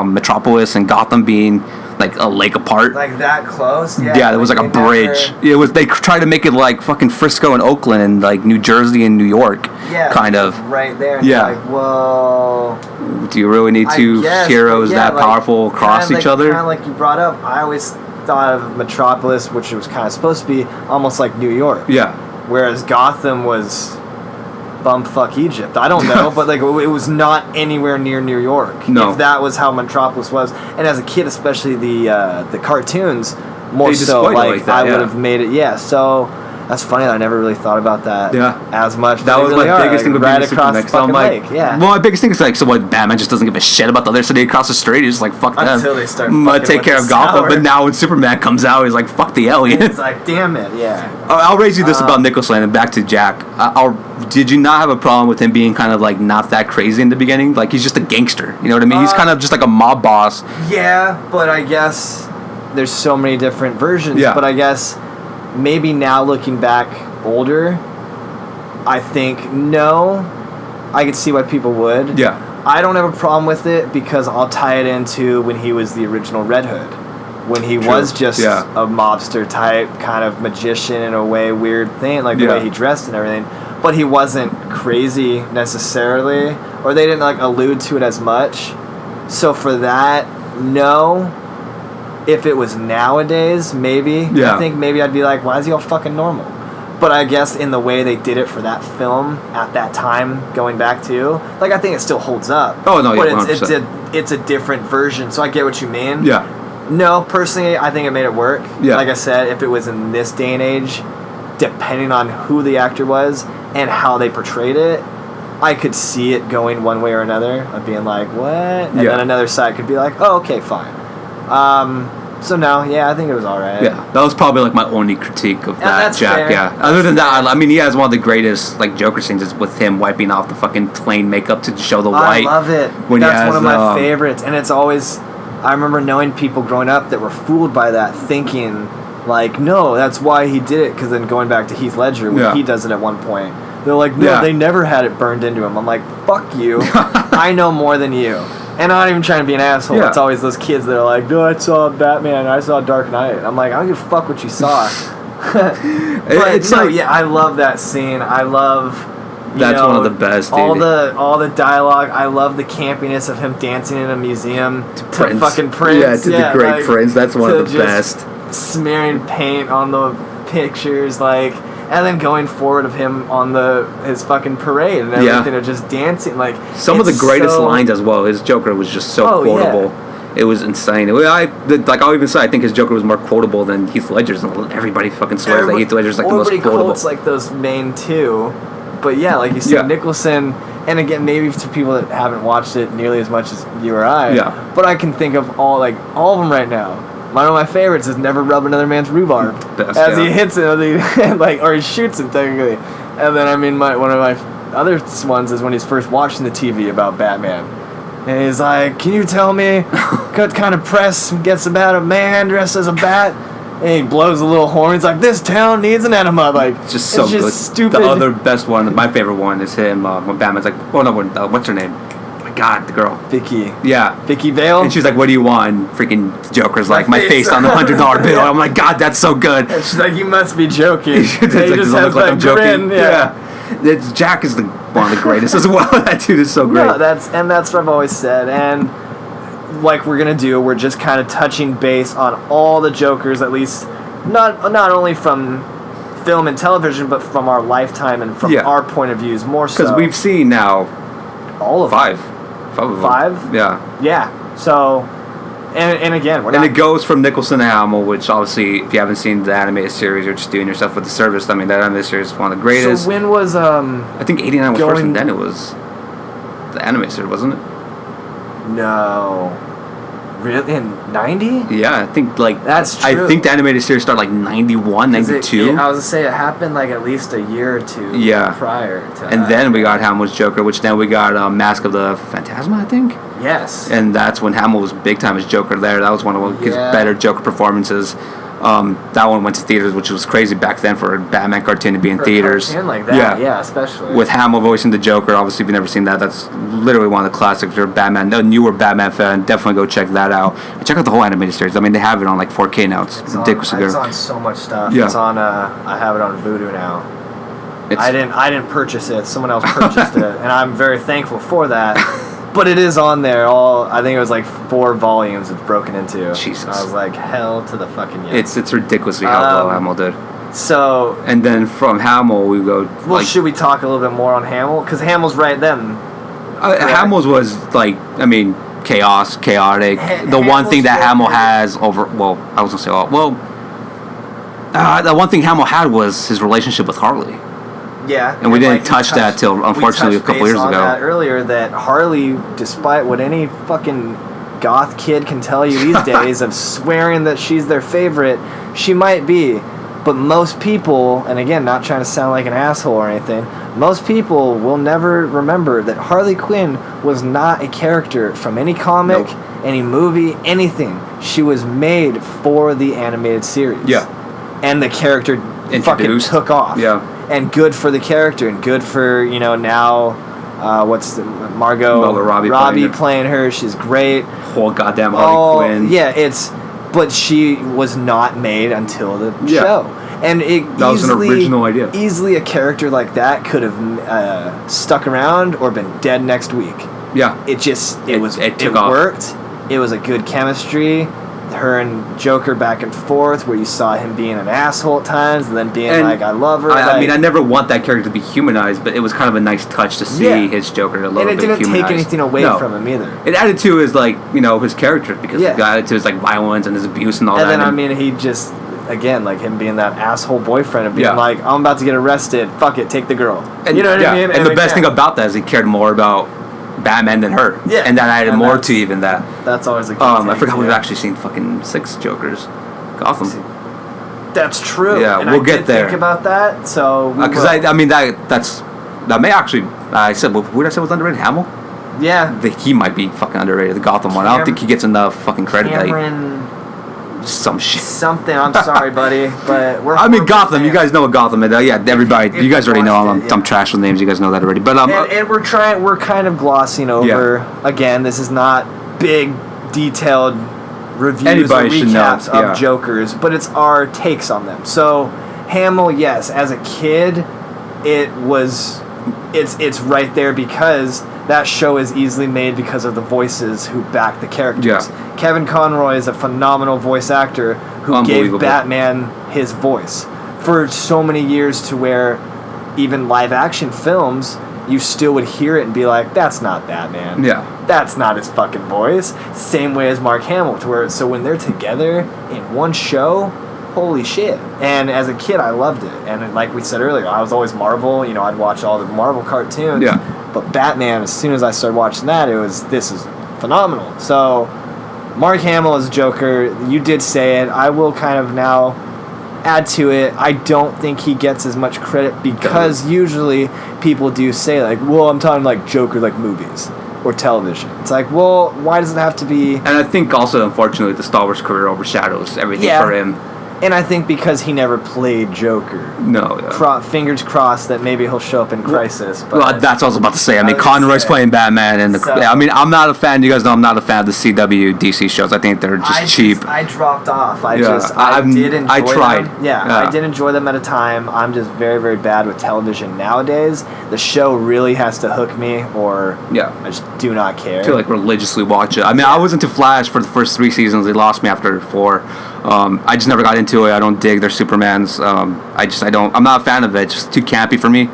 Metropolis and Gotham being like a lake apart. Like that close? Yeah, it was like a bridge. It was. They tried to make it like fucking Frisco and Oakland and like New Jersey and New York. Yeah, kind of. Right there. Yeah. Like, whoa. Do you really need two heroes that powerful cross each other? Kind of like you brought up, I always thought of Metropolis, which was kind of supposed to be almost like New York. Yeah. Whereas Gotham was bumfuck Egypt. I don't know, but like it was not anywhere near New York. No. If that was how Metropolis was, and as a kid, especially the cartoons, more They so displayed it like like that, I would yeah. have made it. Yeah, so. That's funny that I never really thought about that as much. That was my biggest thing with right being across the Superman. So I'm fucking like, lake. Yeah. well, my biggest thing is like, so what? Batman just doesn't give a shit about the other city across the street. He's just like, fuck them. Until they start I'm gonna fucking take with care the of Gotham. sour. But now when Superman comes out, he's like, fuck the aliens. It's like, damn it, yeah. I'll raise you this about Nicholson and back to Jack. Did you not have a problem with him being kind of like not that crazy in the beginning? Like he's just a gangster. You know what I mean? He's kind of just like a mob boss. Yeah, but I guess there's so many different versions. Yeah. But I guess maybe now looking back older, I think no. I could see why people would. Yeah. I don't have a problem with it because I'll tie it into when he was the original Red Hood. When he was just a mobster type, kind of magician in a way, weird thing, like the way he dressed and everything. But he wasn't crazy necessarily, or they didn't like allude to it as much. So for that, no. If it was nowadays, maybe. Yeah. I think maybe I'd be like, why is he all fucking normal? But I guess in the way they did it for that film at that time, going back to, like, I think it still holds up. Oh, no, but yeah, it's a different version, so I get what you mean. Yeah. No, personally, I think it made it work. Yeah. Like I said, if it was in this day and age, depending on who the actor was and how they portrayed it, I could see it going one way or another, of being like, what? And then another side could be like, oh, okay, fine. So no, I think it was alright. Yeah, that was probably like my only critique of that that's Jack. fair. Yeah, other than that, I mean, he has one of the greatest like Joker scenes is with him wiping off the fucking plain makeup to show the white. I love it. When That's one of my favorites, and it's always. I remember knowing people growing up that were fooled by that, thinking like, no, that's why he did it. Because then going back to Heath Ledger, when he does it at one point, they're like, no, they never had it burned into him. I'm like, fuck you. I know more than you. And I'm not even trying to be an asshole. Yeah. It's always those kids that are like, no, I saw Batman, I saw Dark Knight. I'm like, I don't give a fuck what you saw. But It's no, like- I love that scene. I love... That's one of the best, dude. All the dialogue. I love the campiness of him dancing in a museum to Prince. fucking Prince. Yeah, to the great Prince. That's one of the just best. Smearing paint on the pictures, like, and then going forward of him on his fucking parade and everything, of just dancing, like some of the greatest lines as well. His Joker was just so quotable. It was insane. I'll even say I think his Joker was more quotable than Heath Ledger's. Everybody fucking swears that Heath Ledger's like the most quotable. Quotes like those main two, but yeah, like you said, Nicholson and again, maybe to people that haven't watched it nearly as much as you or I. Yeah. But I can think of all of them right now. One of my favorites is Never Rub Another Man's Rhubarb. Best, as he hits it, or he shoots him technically. And then one of my other ones is when he's first watching the TV about Batman. And he's like, can you tell me what kind of press gets about a man dressed as a bat? And he blows a little horn. He's like, this town needs an enema. Like, Just so it's just good. stupid. The other best one, my favorite one, is him when Batman's like, oh no, what's her name? Oh my God, the girl. Vicky. Yeah. Vicky Vale. And she's like, what do you want? Freaking Joker's like, my face on the $100 bill. I'm like, God, that's so good. And she's like, you must be joking. It's like, he just has that grin. Yeah. Jack is one of the greatest as well. That dude is so great. No, that's what I've always said. And like we're going to do, we're just kind of touching base on all the Jokers, at least not only from film and television, but from our lifetime and from our point of views more so. Because we've seen now all of five. them. Five of them. Five? Yeah. Yeah. So, and again, we're not... And it goes from Nicholson to Hamill, which obviously, if you haven't seen the animated series, you're just doing yourself with the service. I mean, that animated series is one of the greatest. So when was... I think 89 was first, and then it was the animated series, wasn't it? No. Really? In 90? Yeah, I think like that's true. I think the animated series started like 91, 92. I was gonna say it happened like at least a year or two prior to and that. then we got Hamill's Joker, which then we got Mask of the Phantasma, I think. Yes. And that's when Hamill was big time as Joker there. That was one of his better Joker performances. That one went to theaters, which was crazy back then for a Batman cartoon to be in theaters. A like that, yeah, especially. With Hamill voicing the Joker, obviously if you've never seen that, that's literally one of the classics. If you're a newer Batman fan, definitely go check that out. And check out the whole animated series. I mean, they have it on like 4K now. It's ridiculously good. It's on so much stuff. Yeah. It's on, I have it on Vudu now. I didn't purchase it. Someone else purchased it, and I'm very thankful for that. But it is on there. I think it was like 4 volumes it's broken into. Jesus. I was like, hell to the fucking yes. It's ridiculously how well Hamill did. So. And then from Hamill we go. Well, should we talk a little bit more on Hamill? Because Hamill's right then. Hamill's was like, I mean, chaotic. The one thing that Hamill has over. Well, I was gonna say, the one thing Hamill had was his relationship with Harley. Yeah, and we didn't touch that till unfortunately a couple years ago. That earlier, that Harley, despite what any fucking goth kid can tell you these days of swearing that she's their favorite, she might be, but most people, and again, not trying to sound like an asshole or anything, most people will never remember that Harley Quinn was not a character from any comic, any movie, anything. She was made for the animated series. Yeah, and the character fucking took off. Yeah. And good for the character, and good for, now, Margot Robbie playing her. She's great. Whole goddamn Harley Quinn. Yeah, but she was not made until the show. And that was an original idea. Easily a character like that could have stuck around or been dead next week. Yeah. It worked. It was a good chemistry. Her and Joker back and forth, where you saw him being an asshole at times, and then being like, "I love her." I mean, I never want that character to be humanized, but it was kind of a nice touch to see his Joker a little bit humanized. And it didn't take anything away from him either. It added to his his character, because it added to his violence and his abuse and all that. And then I mean, he just again him being that asshole boyfriend and being like, "I'm about to get arrested. Fuck it, take the girl." And, you know what I mean? And the best thing about that is he cared more about Batman than her. Yeah. And that added more to even that. That's always a good I forgot we've actually seen fucking 6 Jokers. Gotham. That's true. Yeah, and we'll get there. Think about that. So because I mean that may actually I said who did I say was underrated? Hamill? Yeah. He might be fucking underrated, the Gotham one. I don't think he gets enough fucking credit. Some shit. Something. I'm sorry, buddy, but we're. I mean, Gotham. You guys know what Gotham is. Yeah, everybody. You guys already know. I'm trash with names. You guys know that already. But and we're trying. We're kind of glossing over. Yeah. Again, this is not big, detailed reviews or recaps of Jokers, but it's our takes on them. So, Hamill, yes, as a kid, it's right there because that show is easily made because of the voices who back the characters. Yeah. Kevin Conroy is a phenomenal voice actor who gave Batman his voice for so many years, to where even live action films, you still would hear it and be like, that's not Batman. Yeah. That's not his fucking voice. Same way as Mark Hamill, to where, so when they're together in one show, holy shit. And as a kid, I loved it. And like we said earlier, I was always Marvel. I'd watch all the Marvel cartoons. Yeah. But Batman, as soon as I started watching that, this is phenomenal. So Mark Hamill as Joker, you did say it. I will kind of now add to it. I don't think he gets as much credit because usually people do say like, well, I'm talking like Joker like movies or television. It's like, well, why does it have to be? And I think also, unfortunately, the Star Wars career overshadows everything for him. And I think because he never played Joker. No. Yeah. Fingers crossed that maybe he'll show up in Crisis. But well, that's what I was about to say. I mean, Conroy's playing Batman. I mean, I'm not a fan. You guys know I'm not a fan of the CW DC shows. I think they're just cheap. I dropped off. I did enjoy I tried. them. Yeah, I did enjoy them at a time. I'm just very, very bad with television nowadays. The show really has to hook me or I just do not care. To like religiously watch it. I mean, I was into Flash for the first 3 seasons. They lost me after 4. I just never got into it. I don't dig their Supermans. I'm not a fan of it. It's just too campy for me.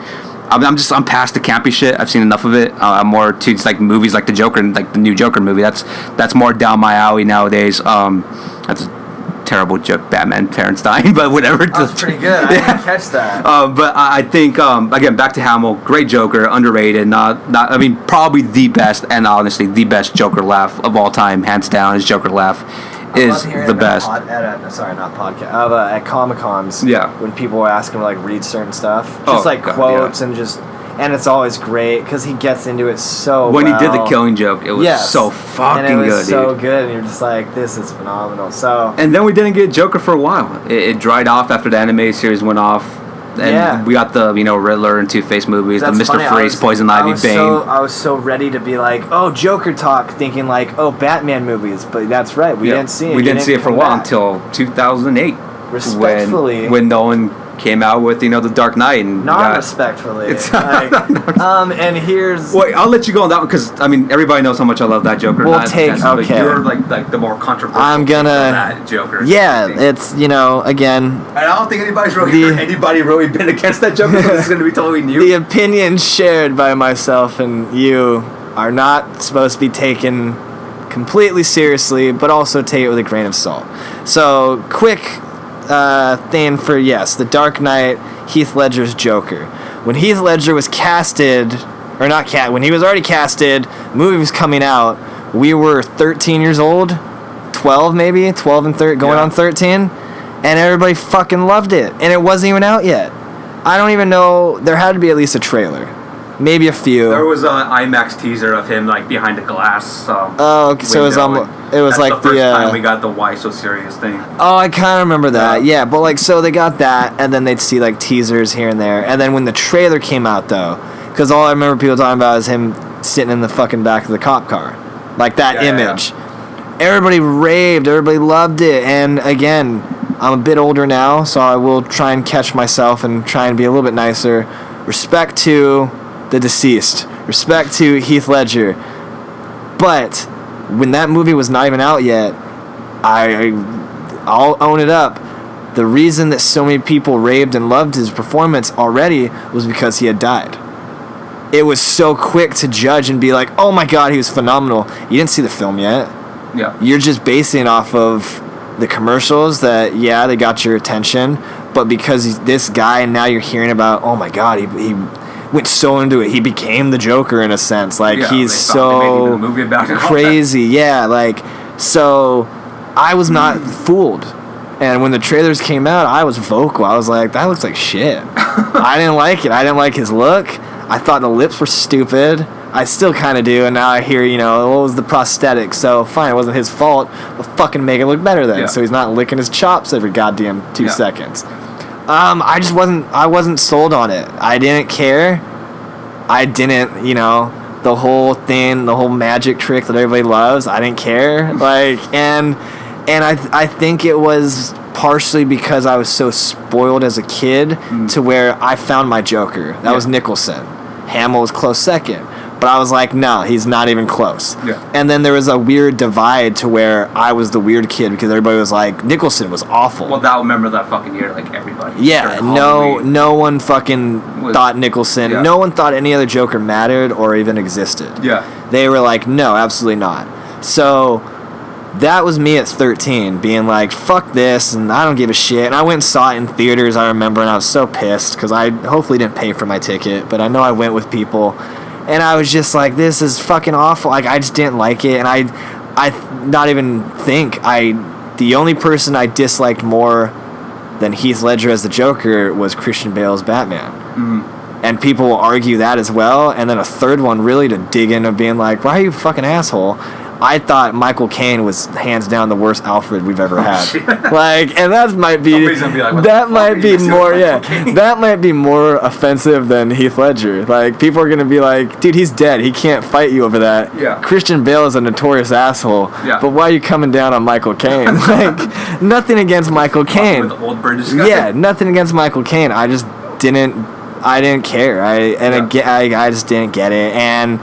I'm past the campy shit. I've seen enough of it. I'm more to just like movies like the Joker, like the new Joker movie. That's more down my alley nowadays. That's a terrible joke, Batman Parenstein, but whatever. That's pretty good. I didn't catch that. But I think again, back to Hamill, great Joker, underrated. I mean, probably the best, and honestly the best Joker laugh of all time, hands down. His Joker laugh is the best. At Comic-Cons. Yeah. When people were asking him to like read certain stuff, just quotes and it's always great because he gets into it so when he did the Killing Joke, it was so fucking good. And it was so good, and you're just like, this is phenomenal. So. And then we didn't get Joker for a while. It dried off after the animated series went off. And we got the Riddler and Two-Face movies, the Mr. Freeze, Poison Ivy, Bane. I was so ready to be like, oh, Joker talk, thinking like, oh, Batman movies. But that's right, we didn't see it. We didn't see it for a while until 2008. Respectfully. When Nolan came out with, the Dark Knight. And respectfully. And here's... Wait, I'll let you go on that one, because, I mean, everybody knows how much I love that Joker. But you're, like the more controversial that Joker. Yeah, it's, again... And I don't think anybody's really been against that Joker, so it's going to be totally new. The opinions shared by myself and you are not supposed to be taken completely seriously, but also take it with a grain of salt. So, quick... thing for the Dark Knight, Heath Ledger's Joker. When Heath Ledger was casted, when he was already casted, the movie was coming out, we were 13 years old, 12 maybe, 12 and 13, going on 13, and everybody fucking loved it, and it wasn't even out yet. I don't even know, there had to be at least a trailer. Maybe a few. There was an IMAX teaser of him like behind the glass. Okay, so it was like the first time we got the Why So Serious thing. Oh, I kind of remember that. Yeah, but so they got that, and then they'd see like teasers here and there, and then when the trailer came out though, because all I remember people talking about is him sitting in the fucking back of the cop car, like that image. Yeah. Everybody raved, everybody loved it, and again, I'm a bit older now, so I will try and catch myself and try and be a little bit nicer. Respect to the deceased. Respect to Heath Ledger. But when that movie was not even out yet, I'll own it up. The reason that so many people raved and loved his performance already was because he had died. It was so quick to judge and be like, oh my god, he was phenomenal. You didn't see the film yet. Yeah. You're just basing it off of the commercials that, they got your attention, but because he's this guy and now you're hearing about, oh my god, he went so into it. He became the Joker in a sense. Like, he's so movie about it crazy. Yeah, like, so I was not fooled. And when the trailers came out, I was vocal. I was like, that looks like shit. I didn't like it. I didn't like his look. I thought the lips were stupid. I still kind of do. And now I hear, what was the prosthetic? So, fine, it wasn't his fault. But fucking make it look better then. Yeah. So he's not licking his chops every goddamn 2 seconds. I wasn't sold on it. I didn't care. I didn't, the whole thing, the whole magic trick that everybody loves, I didn't care. Like, and I think it was partially because I was so spoiled as a kid to where I found my Joker. That was Nicholson. Hamill was close second. But I was like, no, he's not even close. Yeah. And then there was a weird divide to where I was the weird kid because everybody was like, Nicholson was awful. Well, I remember that fucking year, like everybody. Yeah, no one fucking thought Nicholson. Yeah. No one thought any other Joker mattered or even existed. Yeah. They were like, no, absolutely not. So that was me at 13 being like, fuck this, and I don't give a shit. And I went and saw it in theaters, I remember, and I was so pissed because I hopefully didn't pay for my ticket, but I know I went with people. and I was just like, this is fucking awful. Like, I just didn't like it, and I not even think the only person I disliked more than Heath Ledger as the Joker was Christian Bale's Batman. Mm-hmm. And people will argue that as well, and then a third one really to dig into being like, why are you a fucking asshole? I thought Michael Caine was hands down the worst Alfred we've ever had. Like, and that might be that might be more offensive than Heath Ledger. Like, people are gonna be like, dude, he's dead. He can't fight you over that. Yeah. Christian Bale is a notorious asshole. Yeah. But why are you coming down on Michael Caine? Like, nothing against Michael Caine. The old British guy. Yeah, nothing against Michael Caine. I just didn't care. I just didn't get it. And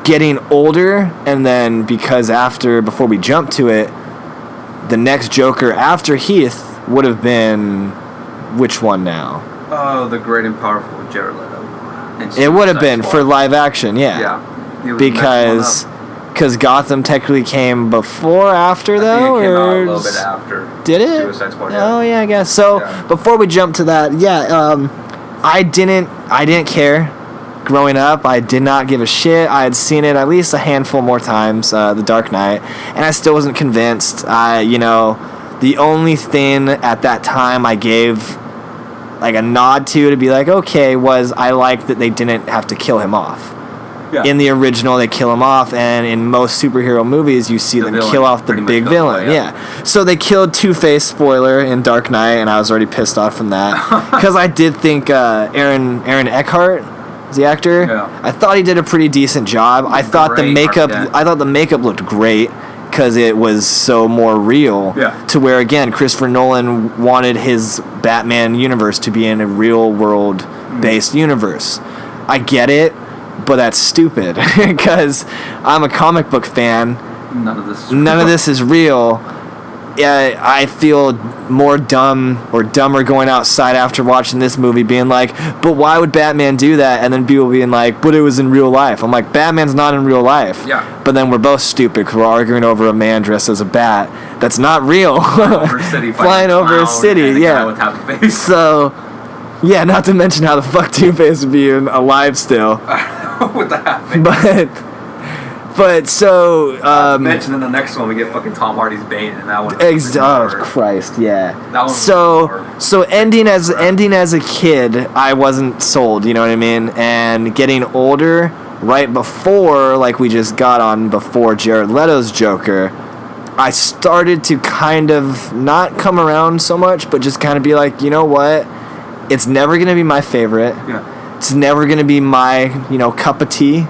getting older, and then before we jump to it, the next Joker after Heath would have been which one now? Oh, the great and powerful Jared Leto. It would have been for live action, yeah. Yeah. Because Gotham technically came before, after though, I think it came out a little bit after. Did it? Suicide Squad, yeah. Oh yeah, I guess. So before we jump to that, I didn't care. Growing up, I did not give a shit. I had seen it at least a handful more times, The Dark Knight, and I still wasn't convinced. The only thing at that time I gave like a nod to be like, okay, was I liked that they didn't have to kill him off. Yeah. In the original, they kill him off, and in most superhero movies, you see them kill off the big villain. Yeah. So they killed Two-Face, spoiler, in Dark Knight, and I was already pissed off from that because I did think Aaron Eckhart, the actor, I thought he did a pretty decent job. I thought the makeup looked great because it was so more real. Yeah. To where, again, Christopher Nolan wanted his Batman universe to be in a real world based universe. I get it, but that's stupid because I'm a comic book fan. None of this is real. I feel more dumb or dumber going outside after watching this movie being like, but why would Batman do that? And then people being like, but it was in real life. I'm like, Batman's not in real life. Yeah. But then we're both stupid because we're arguing over a man dressed as a bat. That's not real. Flying over a city, yeah. So, yeah, not to mention how the fuck Two-Face would be alive still. With the hat. But so mention in the next one we get fucking Tom Hardy's Bane, and that one. Christ, yeah. That one so ending as a kid, I wasn't sold. You know what I mean? And getting older, right before, like we just got on before Jared Leto's Joker, I started to kind of not come around so much, but just kind of be like, you know what? It's never gonna be my favorite. Yeah. It's never gonna be my cup of tea.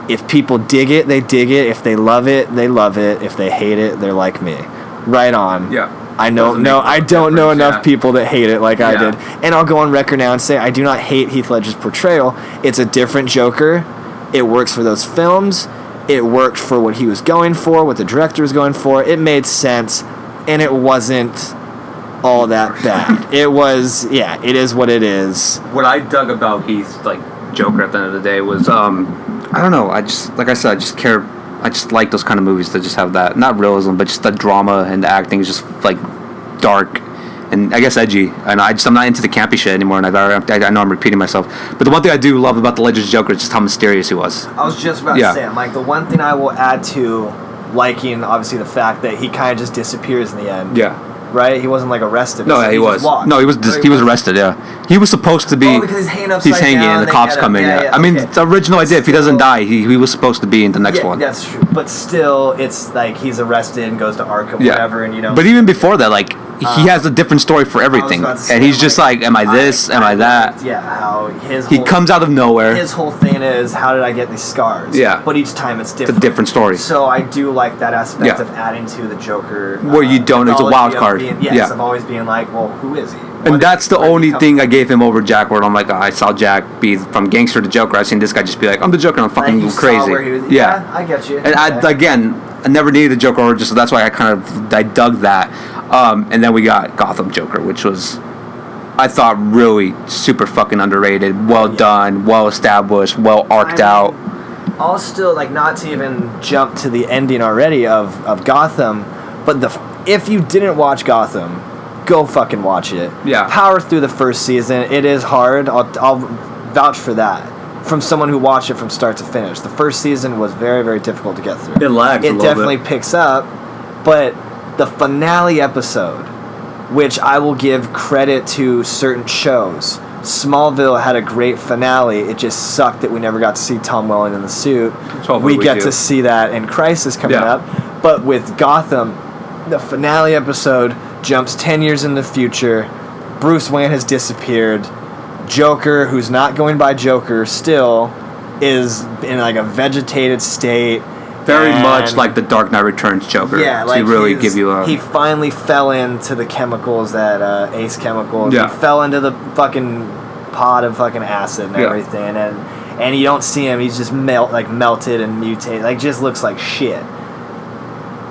If people dig it, they dig it. If they love it, they love it. If they hate it, they're like me. Right on. Yeah. I don't know enough people that hate it like I did. And I'll go on record now and say I do not hate Heath Ledger's portrayal. It's a different Joker. It works for those films. It worked for what he was going for, what the director was going for. It made sense, and it wasn't all that bad. It was, it is what it is. What I dug about Heath's Joker at the end of the day was I don't know. I just care. I just like those kind of movies that just have that, not realism, but just the drama and the acting is just dark and I guess edgy. And I'm not into the campy shit anymore. And I know I'm repeating myself, but the one thing I do love about the Ledger's Joker is just how mysterious he was. I was just about to say, I'm like, the one thing I will add to liking, obviously, the fact that he kind of just disappears in the end. Yeah. Right? He wasn't arrested. No, he was. No, he was. He was arrested. Yeah, he was supposed to be. Oh, because he's hanging upside down. He's hanging, and the cops come in. Yeah. I mean, the original idea. If he doesn't die, he was supposed to be in the next one. That's true. But still, it's he's arrested and goes to Arkham, whatever, and But even before that, he has a different story for everything, and he's just am I this? Am I that? Yeah, how he comes out of nowhere. His whole thing is, how did I get these scars? Yeah. But each time it's different. It's a different story. So I do like that aspect of adding to the Joker. Where you don't, it's a wild card. Of always being well, who is he? And that's the only thing I gave him over Jack, where I'm like, I saw Jack be from gangster to Joker. I've seen this guy just be I'm the Joker, I'm fucking crazy. I get you. And I never needed the Joker origin, so that's why I dug that. And then we got Gotham Joker, which was, I thought, really super fucking underrated. Well done, well established, well arced out. I'll still, not to even jump to the ending already of Gotham, but if you didn't watch Gotham, go fucking watch it. Yeah. Power through the first season. It is hard. I'll vouch for that. from someone who watched it from start to finish. The first season was very, very difficult to get through. It lags a little definitely bit. picks up, but the finale episode, which I will give credit to certain shows. Smallville had a great finale. It just sucked that we never got to see Tom Welling in the suit. We get to see that in Crisis coming up. But with Gotham, the finale episode jumps 10 years in the future. Bruce Wayne has disappeared. Joker, who's not going by Joker still, is in like a vegetated state. Very much like the Dark Knight Returns Joker. Yeah, like to really give you a... He finally fell into the chemicals that Ace Chemicals. Yeah. He fell into the fucking pot of fucking acid and everything, and you don't see him. He's just melted and mutated. Like, just looks like shit.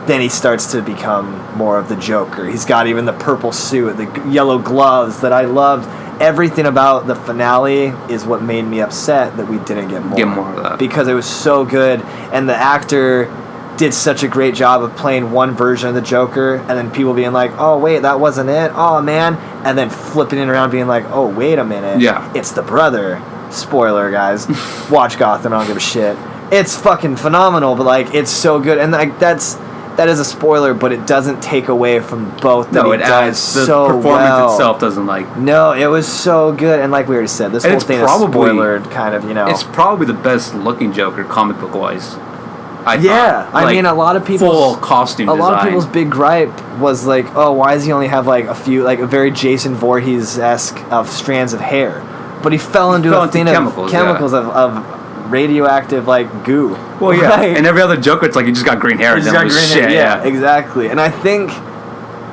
Then he starts to become more of the Joker. He's got even the purple suit, the yellow gloves that I loved. Everything about the finale is what made me upset that we didn't get more of that. Because it was so good, and the actor did such a great job of playing one version of the Joker, and then people being like, oh, wait, that wasn't it? Oh, man. And then flipping it around being like, oh, wait a minute. Yeah. It's the brother. Spoiler, guys. Watch Gotham. I don't give a shit. It's fucking phenomenal, but, like, it's so good. And, like, that is a spoiler, but it doesn't take away from both. That it does so the performance itself doesn't like. No, it was so good, and like we already said, this whole thing is spoilered, kind of. It's probably the best looking Joker, comic book wise. I mean, a lot of people's full costume design. A lot of people's big gripe was like, oh, why does he only have like a few, like a very Jason Voorhees-esque of strands of hair? But he fell into a thing of chemicals of radioactive like goo. Well, yeah, right? And every other Joker, it's like he just got green hair. Yeah, exactly. And I think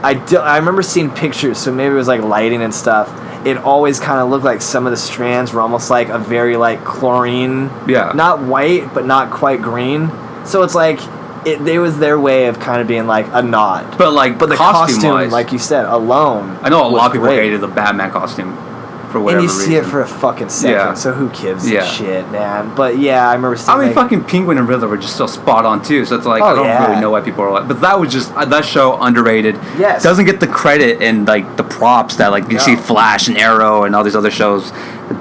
I remember seeing pictures, so maybe it was like lighting and stuff. It always kind of looked like some of the strands were almost like a very like chlorine. Yeah. Not white, but not quite green. So it's like it was their way of kind of being like a nod. But the costume, like you said, alone. I know a lot of people hated the Batman costume. For whatever reason. And you see it for a fucking second, so who gives a shit, man? But yeah, I remember seeing fucking Penguin and Riddler were just so spot on too, so it's like, I don't really know why people are like, but that was just, that show underrated. Yes. Doesn't get the credit and like the props that like you see Flash and Arrow and all these other shows.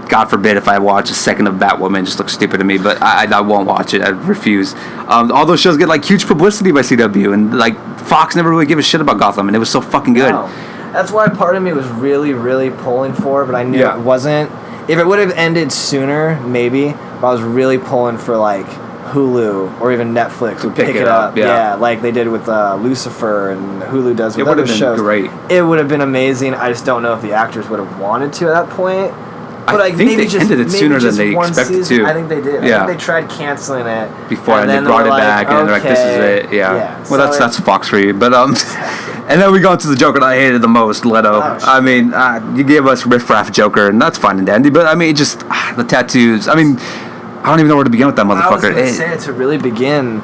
God forbid if I watch a second of Batwoman, it just looks stupid to me, but I won't watch it, I refuse. All those shows get like huge publicity by CW, and like Fox never really gave a shit about Gotham, and it was so fucking good. No. That's why part of me was really, really pulling for, but I knew it wasn't. If it would have ended sooner, maybe. But I was really pulling for like Hulu or even Netflix would pick it up. Yeah, like they did with Lucifer and Hulu does with other shows. It would have been great. It would have been amazing. I just don't know if the actors would have wanted to at that point. But I think they ended it sooner than they expected to. I think they did. I think they tried canceling it before, and they brought it back, and they're like, "This is it." Yeah. Well, that's Fox for you, but and then we go into the Joker that I hated the most, Leto. I mean, you gave us Riff Raff Joker, and that's fine and dandy, but I mean, just the tattoos. I mean, I don't even know where to begin with that motherfucker. I was going to say, to really begin,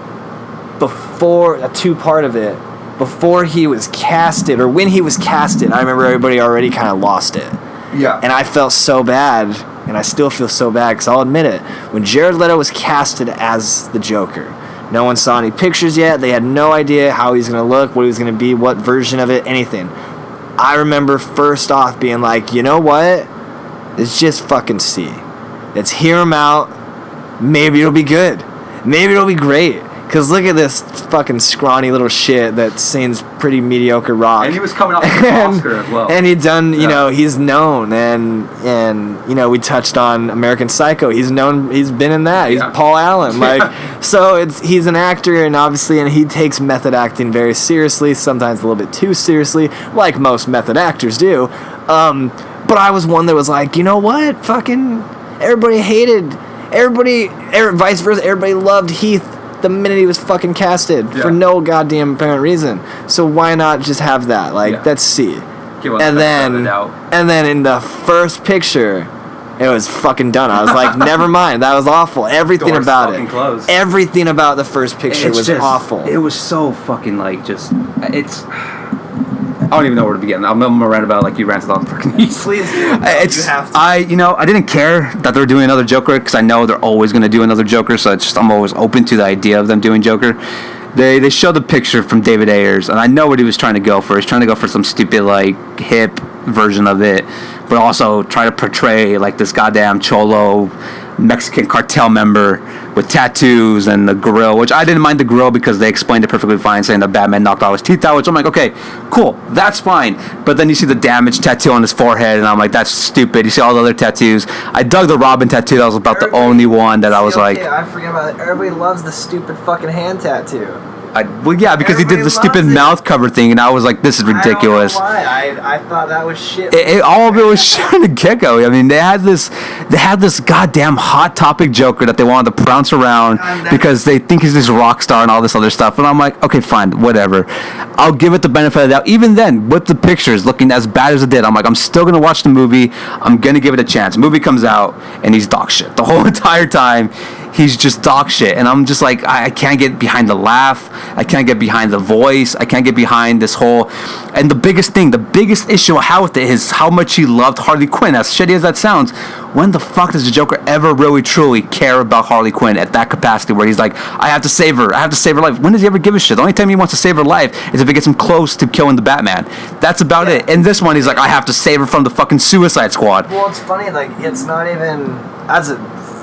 before a two-part of it, before he was casted, or when he was casted, I remember everybody already kind of lost it. Yeah. And I felt so bad, and I still feel so bad, because I'll admit it. When Jared Leto was casted as the Joker, no one saw any pictures yet. They had no idea how he was going to look, what he was going to be, what version of it, anything. I remember first off being like, you know what? Let's just fucking see. Let's hear him out. Maybe it'll be good. Maybe it'll be great. Because look at this fucking scrawny little shit that sings pretty mediocre rock. And he was coming off with an Oscar as well. And he'd done, you know, he's known. And you know, we touched on American Psycho. He's known, he's been in that. He's Paul Allen. Like, so he's an actor, and obviously, and he takes method acting very seriously, sometimes a little bit too seriously, like most method actors do. But I was one that was like, you know what? Fucking everybody hated, vice versa, everybody loved Heath the minute he was fucking casted for no goddamn apparent reason. So why not just have that? Like, let's see. And then in the first picture, it was fucking done. I was like, never mind. That was awful. Everything about it. Closed. Everything about the first picture was awful. It was so fucking like just. It's. I don't even know where to begin. I'm gonna rant about it like you ranted on fucking Heath. Please do. I didn't care that they're doing another Joker, because I know they're always gonna do another Joker. So it's just, I'm always open to the idea of them doing Joker. They showed the picture from David Ayers, and I know what he was trying to go for. He's trying to go for some stupid like hip version of it, but also try to portray like this goddamn cholo Mexican cartel member with tattoos and the grill, which I didn't mind the grill because they explained it perfectly fine, saying that Batman knocked all his teeth out, which I'm like, okay, cool, that's fine. But then you see the damaged tattoo on his forehead, and I'm like, that's stupid. You see all the other tattoos. I dug the Robin tattoo. That was about the only one that I was like... I forget about it. Everybody loves the stupid fucking hand tattoo. Well, yeah, because he did the stupid mouth cover thing, and I was like, this is ridiculous. I don't know why. I thought that was shit. All of it was shit in the get-go. I mean, they had this goddamn hot topic Joker that they wanted to prounce around because they think he's this rock star and all this other stuff. And I'm like, okay, fine, whatever. I'll give it the benefit of the doubt. Even then, with the pictures looking as bad as it did, I'm like, I'm still going to watch the movie. I'm going to give it a chance. The movie comes out, and he's dog shit. The whole entire time, he's just dog shit. And I'm just like, I can't get behind the laugh. I can't get behind the voice. I can't get behind this whole... And the biggest issue I have with it is how much he loved Harley Quinn. As shitty as that sounds, when the fuck does the Joker ever really truly care about Harley Quinn at that capacity where he's like, I have to save her. I have to save her life. When does he ever give a shit? The only time he wants to save her life is if it gets him close to killing the Batman. That's about it. In this one, he's like, I have to save her from the fucking Suicide Squad. Well, it's funny, like, it's not even... That's a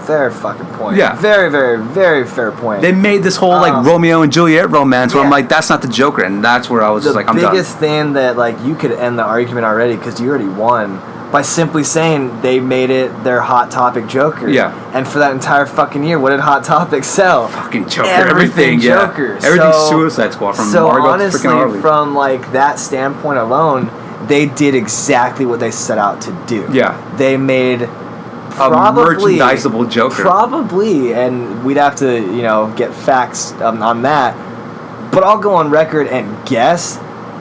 fair fucking point. Yeah. Very, very, very fair point. They made this whole, like, Romeo and Juliet romance where I'm like, that's not the Joker. And that's where I was just like, I'm done. The biggest thing that, like, you could end the argument already because you already won by simply saying they made it their Hot Topic Joker. Yeah. And for that entire fucking year, what did Hot Topic sell? Fucking Joker. Everything Joker. Yeah. Everything Suicide Squad from Margot to freaking Harley. From, like, that standpoint alone, they did exactly what they set out to do. Yeah. They made... Probably, a merchandisable Joker. Probably, and we'd have to, get facts on that. But I'll go on record and guess,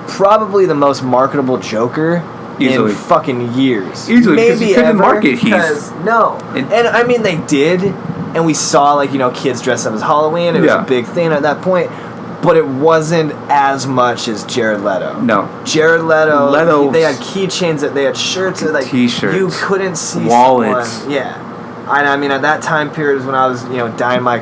probably the most marketable Joker in fucking years. Easily, maybe because you couldn't market Heath. No. And I mean, they did, and we saw, like, kids dressed up as Halloween. It was a big thing at that point. But it wasn't as much as Jared Leto. No. Jared Leto, they had keychains, they had shirts, like T-shirts, you couldn't see wallets. Someone. Yeah. I mean, at that time period was when I was, dyeing my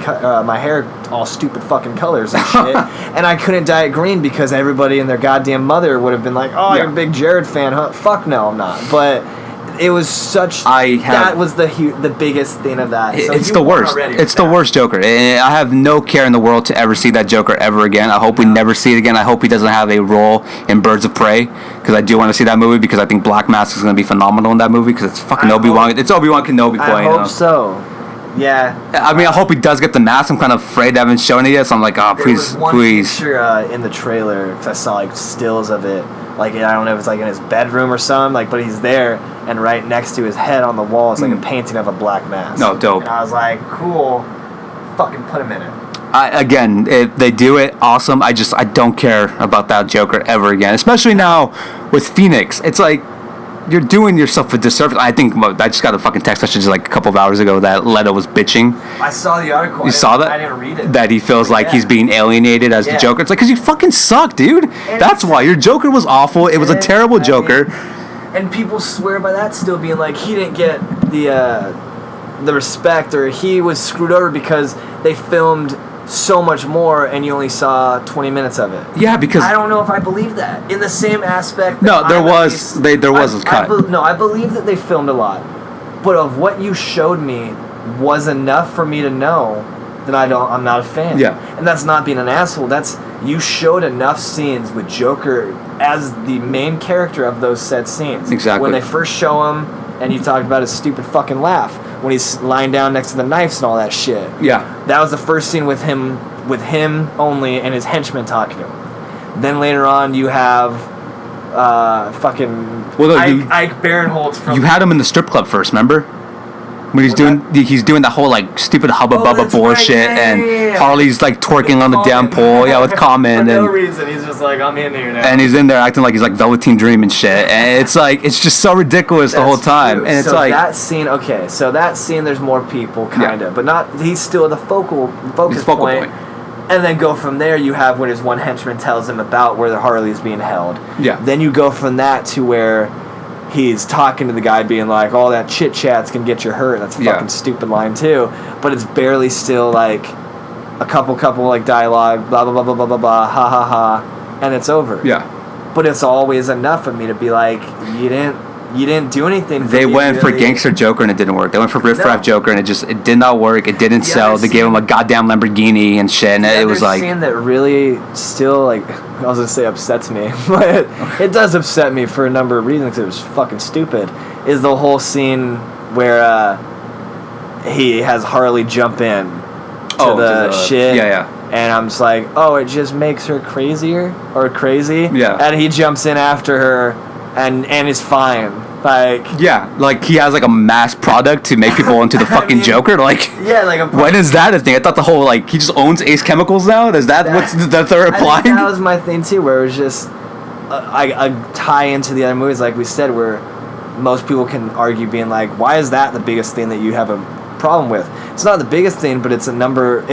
hair all stupid fucking colors and shit. And I couldn't dye it green because everybody and their goddamn mother would have been like, oh, you're a big Jared fan, huh? Fuck no, I'm not. But... It was such... that was the biggest thing of that. So it's the worst. It's the worst Joker. I have no care in the world to ever see that Joker ever again. I hope we never see it again. I hope he doesn't have a role in Birds of Prey, because I do want to see that movie, because I think Black Mask is going to be phenomenal in that movie, because it's fucking Obi-Wan. It's Obi-Wan Kenobi playing. I hope so. Yeah. I mean, I hope he does get the mask. I'm kind of afraid they haven't shown it yet, so I'm like, oh, please, there was one picture in the trailer, because I saw, like, stills of it. Like, I don't know if it's, like, in his bedroom or something, like, but he's there, and right next to his head on the wall is, like, a painting of a black mask. No, dope. And I was like, cool, fucking put him in it. Again, if they do it, awesome. I don't care about that Joker ever again, especially now with Phoenix. It's like, you're doing yourself a disservice. I think I just got a fucking text message like a couple of hours ago that Leto was bitching. I saw the article. You saw that? I didn't read it. That he feels like he's being alienated as the Joker. It's like, because you fucking suck, dude. And that's why. Your Joker was awful. It was a terrible Joker. And people swear by that still being like, he didn't get the respect, or he was screwed over because they filmed so much more and you only saw 20 minutes of it. Yeah, because I don't know if I believe that. In the same aspect. No, there was a cut. I believe that they filmed a lot, but of what you showed me was enough for me to know that I'm not a fan. Yeah, and that's not being an asshole. That's, you showed enough scenes with Joker as the main character of those said scenes. Exactly. When they first show him, and you talked about his stupid fucking laugh when he's lying down next to the knives and all that shit. Yeah. That was the first scene with him only and his henchmen talking to him. Then later on you have Ike Barinholtz from... You had him in the strip club first, remember? When he's doing that whole like stupid hubba bubba bullshit, and Harley's like twerking on the damn pole, with Common, for no reason. He's just like, I'm in here now, and he's in there acting like he's like Velveteen Dream and shit, and it's like, it's just so ridiculous the whole time, and it's like that scene. Okay, so that scene, there's more people, kind of, but not. He's still the focal point. And then go from there. You have when his one henchman tells him about where the Harley's being held. Yeah. Then you go from that to where he's talking to the guy being like, all that chit chats can get you hurt. That's a fucking stupid line too. But it's barely still like a couple like dialogue, blah blah blah blah blah blah blah, ha ha ha, and it's over. Yeah. But it's always enough of me to be like, you didn't you didn't do anything. They went for gangster Joker and it didn't work. They went for riffraff Joker and it did not work. It didn't sell. They gave him a goddamn Lamborghini and shit. And it was like. The scene that really still like I was gonna say upsets me, but it does upset me for a number of reasons. 'Cause it was fucking stupid. Is the whole scene where he has Harley jump in to the shit. Yeah. And I'm just like, oh, it just makes her crazier or crazy. Yeah. And he jumps in after her and is fine. Like. Yeah, like he has like a mass product to make people into the fucking Joker. Like. Yeah, like when is that a thing? I thought the whole like he just owns Ace Chemicals now. Is that what's that they're applying? That was my thing too, where it was just a tie into the other movies, like we said, where most people can argue being like, why is that the biggest thing that you have a problem with? It's not the biggest thing, but it's a number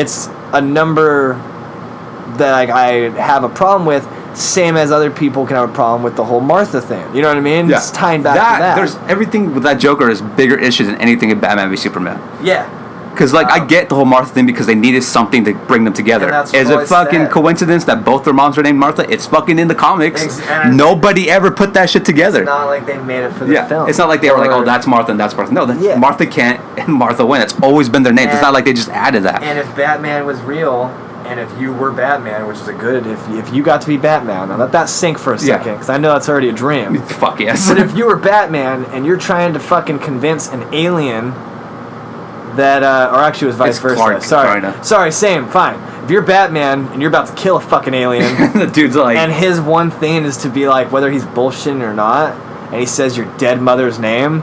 that like I have a problem with, same as other people can have a problem with the whole Martha thing. You know what I mean? Yeah. It's tying back to that. There's everything with that Joker is bigger issues than anything in Batman v Superman. Yeah. Because like I get the whole Martha thing because they needed something to bring them together. Is it fucking coincidence that both their moms are named Martha? It's fucking in the comics. Nobody ever put that shit together. It's not like they made it for the film. It's not like they were like, oh, that's Martha and that's Martha. No, Martha Kent and Martha Wayne. It's always been their names. It's not like they just added that. And if Batman was real, and if you were Batman, which is a good, if you got to be Batman, now let that sink for a second, because I know that's already a dream. Fuck yes. But if you were Batman and you're trying to fucking convince an alien that, or actually it was vice versa. Clark, Sorry, same, fine. If you're Batman and you're about to kill a fucking alien, the dude's like, and his one thing is to be like, whether he's bullshitting or not, and he says your dead mother's name,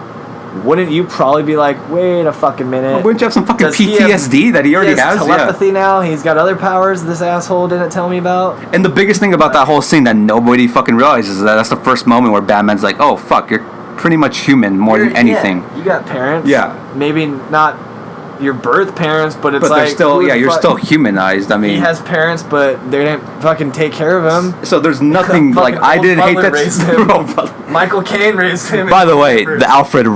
wouldn't you probably be like, wait a fucking minute? Wouldn't you have some fucking PTSD that he already has? Telepathy now. He's got other powers this asshole didn't tell me about. And the biggest thing about that whole scene that nobody fucking realizes is that that's the first moment where Batman's like, oh fuck, you're pretty much human more than anything. Yeah, you got parents. Yeah. Maybe not your birth parents, but it's but like... they're still, you're still humanized. I mean... He has parents, but they didn't fucking take care of him. So there's nothing, like, I didn't hate that... Michael Caine raised him. By the way, the Alfred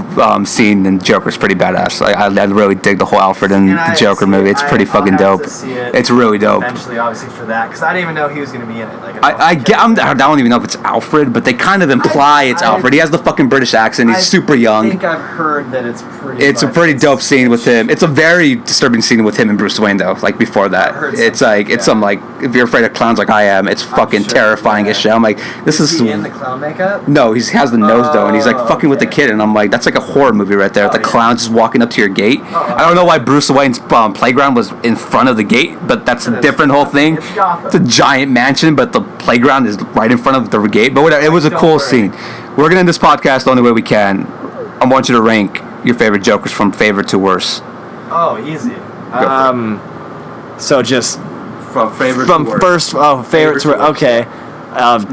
scene in Joker's pretty badass. I really dig the whole Alfred in the Joker movie. It's pretty fucking dope. It's really dope. Eventually, obviously, for that, because I didn't even know he was going to be in it. Like, I don't even know if it's Alfred, but they kind of imply it's Alfred. He has the fucking British accent. He's super young. I think I've heard that it's pretty... It's a pretty dope scene with him. It's a very disturbing scene with him and Bruce Wayne, though. Like, before that. It's like, it's some, like, if you're afraid of clowns like I am, it's fucking terrifying as shit. I'm like, this is... Is he in the clown makeup? No, he has the nose, though, and he's, like, fucking with the kid, and I'm like, that's like a horror movie right there. The clown's just walking up to your gate. I don't know why Bruce Wayne's playground was in front of the gate, but that's a different whole thing. It's a giant mansion, but the playground is right in front of the gate. But whatever, it was a cool scene. We're gonna end this podcast the only way we can. I want you to rank your favorite Jokers from favorite to worst. Oh, easy. So just from favorite from to worst. First, favorite to worst. Okay.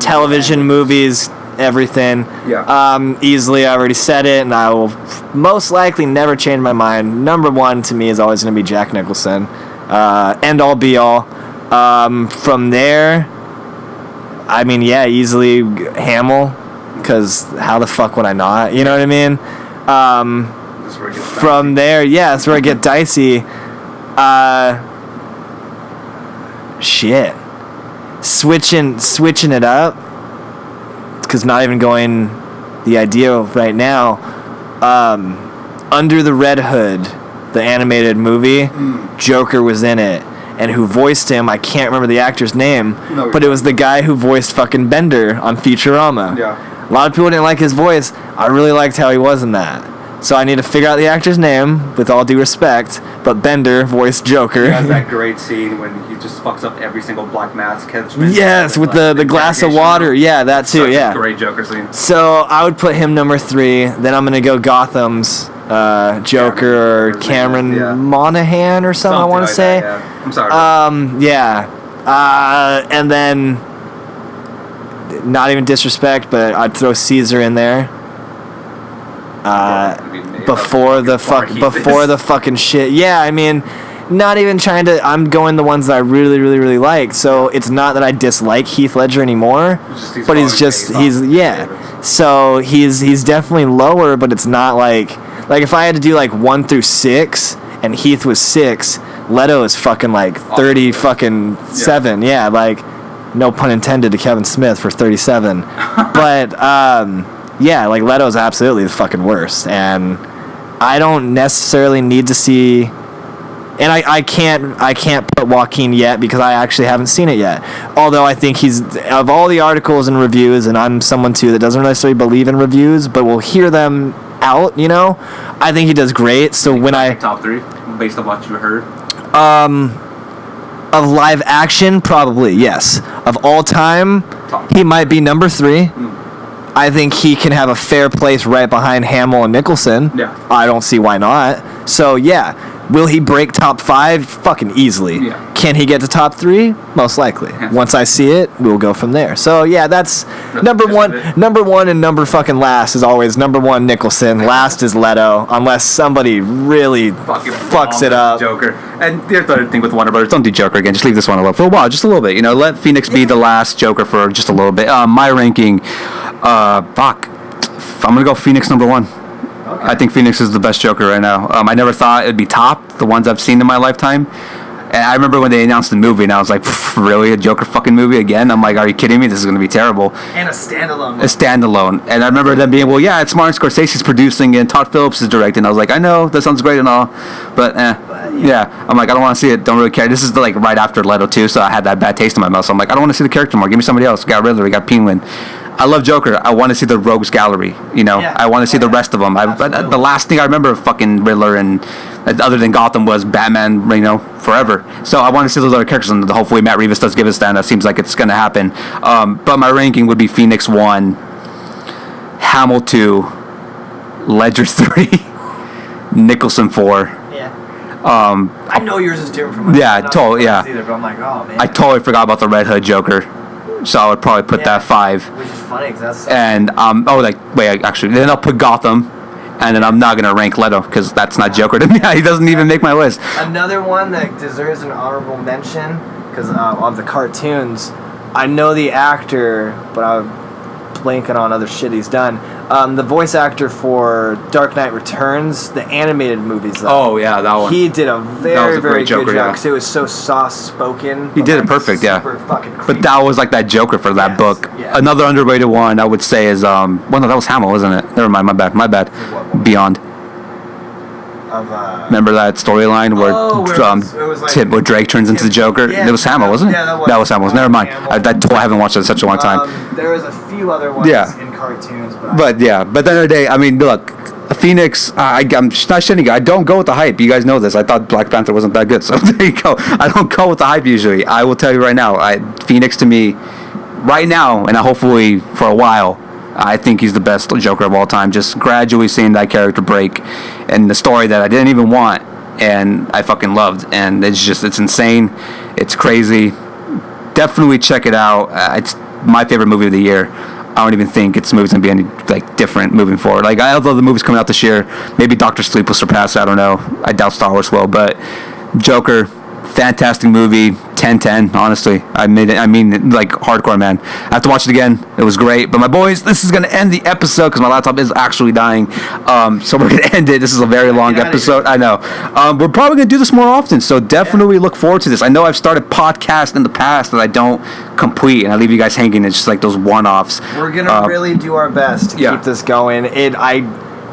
Television, movies, everything. Yeah. Easily, I already said it, and I will most likely never change my mind. Number one to me is always going to be Jack Nicholson. End all, be all. From there, I mean, yeah, easily Hamill, because how the fuck would I not? You know what I mean? From there, yeah, that's where I get dicey. Shit. Switching it up, because not even going the idea right now. Under the Red Hood, the animated movie, Joker was in it. And who voiced him, I can't remember the actor's name, but it was the guy who voiced fucking Bender on Futurama. Yeah. A lot of people didn't like his voice. I really liked how he was in that. So I need to figure out the actor's name, with all due respect, but Bender voiced Joker. He has that great scene when he just fucks up every single Black Mask catchment. Yes, with the glass of water. Yeah, that too, yeah. Great Joker scene. So I would put him number 3. Then I'm going to go Gotham's Joker, or Cameron Monaghan or something I want to say. That, yeah. I'm sorry. And then, not even disrespect, but I'd throw Caesar in there. Before the fucking shit. Yeah, I mean, not even trying to. I'm going the ones that I really, really, really like. So it's not that I dislike Heath Ledger anymore, but he's definitely lower. But it's not like if I had to do like 1 through 6 and Heath was 6, Leto is fucking like 30 fucking 7. Yeah, like no pun intended to Kevin Smith for 37, but yeah, like Leto's absolutely the fucking worst, and I don't necessarily need to see. And I can't put Joaquin yet because I actually haven't seen it yet. Although I think he's, of all the articles and reviews, and I'm someone too that doesn't necessarily believe in reviews, but will hear them out, you know, I think he does great. So when I top 3 based on what you heard, of live action, probably yes. Of all time, he might be number 3. I think he can have a fair place right behind Hamill and Nicholson. Yeah. I don't see why not. So yeah. Will he break top 5? Fucking easily. Yeah. Can he get to top 3? Most likely. Yeah. Once I see it, we'll go from there. So yeah, that's number one. Number one and number fucking last is always number 1 Nicholson. Last is Leto, unless somebody really fucks it up. Joker. And the other thing with Warner Brothers, don't do Joker again. Just leave this one alone for a while, just a little bit. You know, let Phoenix be the last Joker for just a little bit. My ranking, I'm gonna go Phoenix number 1. Okay. I think Phoenix is the best Joker right now. I never thought it'd be top, the ones I've seen in my lifetime. And I remember when they announced the movie, and I was like, really? A Joker fucking movie again? I'm like, are you kidding me? This is going to be terrible. And a standalone. A standalone. And I remember them being, well, yeah, it's Martin Scorsese's producing, and Todd Phillips is directing. I was like, I know, that sounds great and all. But, yeah. I'm like, I don't want to see it. Don't really care. This is, like, right after Leto, too, so I had that bad taste in my mouth. So I'm like, I don't want to see the character more. Give me somebody else. We got Riddler. We got Penguin. I love Joker. I want to see the Rogues Gallery. You know, I want to see the rest of them. The last thing I remember of fucking Riddler and other than Gotham was Batman. You know, Forever. So I want to see those other characters, and hopefully Matt Reeves does give us that. That seems like it's going to happen. But my ranking would be Phoenix 1, Hamill 2, Ledger 3, Nicholson 4. Yeah. I know yours is different from mine. Yeah, totally. Yeah. Either, but I'm like, oh man. I totally forgot about the Red Hood Joker. So I would probably put that 5. Which is funny, because that's... And, then I'll put Gotham, and then I'm not going to rank Leto, because that's not Joker to me. He doesn't even make my list. Another one that deserves an honorable mention, because of the cartoons, I know the actor, but I'm blanking on other shit he's done. The voice actor for Dark Knight Returns, the animated movies. Oh yeah, that one. He did a very good Joker, job because it was so soft spoken. He did it perfect, yeah. Fucking creepy. But that was like that Joker for that book. Yeah. Another underrated one I would say is well, no, that was Hamill, wasn't it? Never mind, my bad. Beyond. Remember that storyline where where Drake turns into the Joker? Yeah, it was Hamill, wasn't it? Yeah, that was Hamill. Never mind. I haven't watched it in such a long time. There was a few other ones in cartoons, but at the end of the day, I mean, look, Phoenix. I'm not shitting. I don't go with the hype. You guys know this. I thought Black Panther wasn't that good, so there you go. I don't go with the hype usually. I will tell you right now. Phoenix to me, right now, and hopefully for a while, I think he's the best Joker of all time. Just gradually seeing that character break, and the story that I didn't even want, and I fucking loved, and it's insane, it's crazy. Definitely check it out. It's my favorite movie of the year. I don't even think its movie's gonna be any different moving forward. Although the movie's coming out this year, maybe Doctor Sleep will surpass it. I don't know. I doubt Star Wars will, but Joker, fantastic movie. 10/10, honestly. I mean, hardcore, man. I have to watch it again. It was great. But my boys, this is going to end the episode because my laptop is actually dying. So we're going to end it. This is a very long episode. I know. We're probably going to do this more often, so definitely look forward to this. I know I've started podcasts in the past that I don't complete, and I leave you guys hanging. It's just like those one-offs. We're going to really do our best to keep this going. I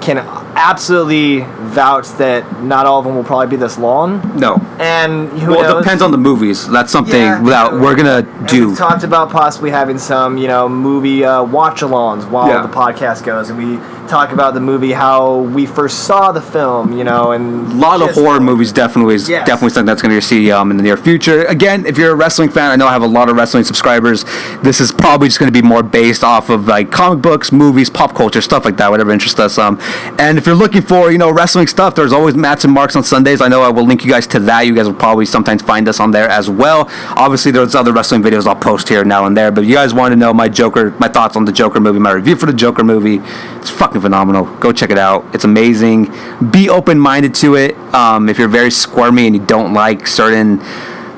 can absolutely vouch that not all of them will probably be this long. No. And who knows? It depends on the movies. That's something we're going to do. We've talked about possibly having some, movie watch-alongs while the podcast goes. And we talk about the movie, how we first saw the film, and... A lot of horror movies definitely something that's going to see in the near future. Again, if you're a wrestling fan, I know I have a lot of wrestling subscribers. This is probably just going to be more based off of comic books, movies, pop culture, stuff like that, whatever interests us. And if you're looking for, wrestling stuff, there's always Mats and Marks on Sundays. I know I will link you guys to that. You guys will probably sometimes find us on there as well. Obviously, there's other wrestling videos I'll post here now and there. But if you guys want to know my thoughts on the Joker movie, my review for the Joker movie, it's fucking phenomenal. Go check it out. It's amazing. Be open-minded to it. If you're very squirmy and you don't like certain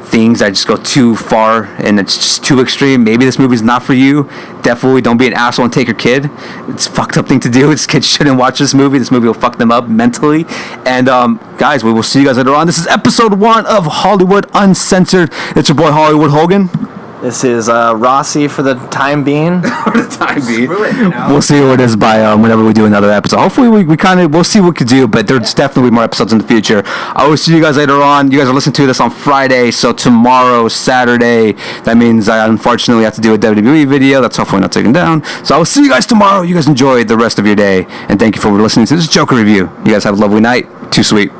things that just go too far and it's just too extreme, maybe this movie's not for you. Definitely don't be an asshole and take your kid. It's a fucked up thing to do. Kids shouldn't watch this movie. This movie will fuck them up mentally. And guys, we will see you guys later on. This is episode 1 of Hollywood Uncensored. It's your boy Hollywood Holguin. This is Rossi for the time being. For the time being. Screw it, you know? We'll see what it is by whenever we do another episode. Hopefully we'll see what we can do, but there's definitely more episodes in the future. I will see you guys later on. You guys are listening to this on Friday, so tomorrow, Saturday, that means I unfortunately have to do a WWE video. That's hopefully not taken down. So I will see you guys tomorrow. You guys enjoy the rest of your day, and thank you for listening to this Joker review. You guys have a lovely night. Too sweet.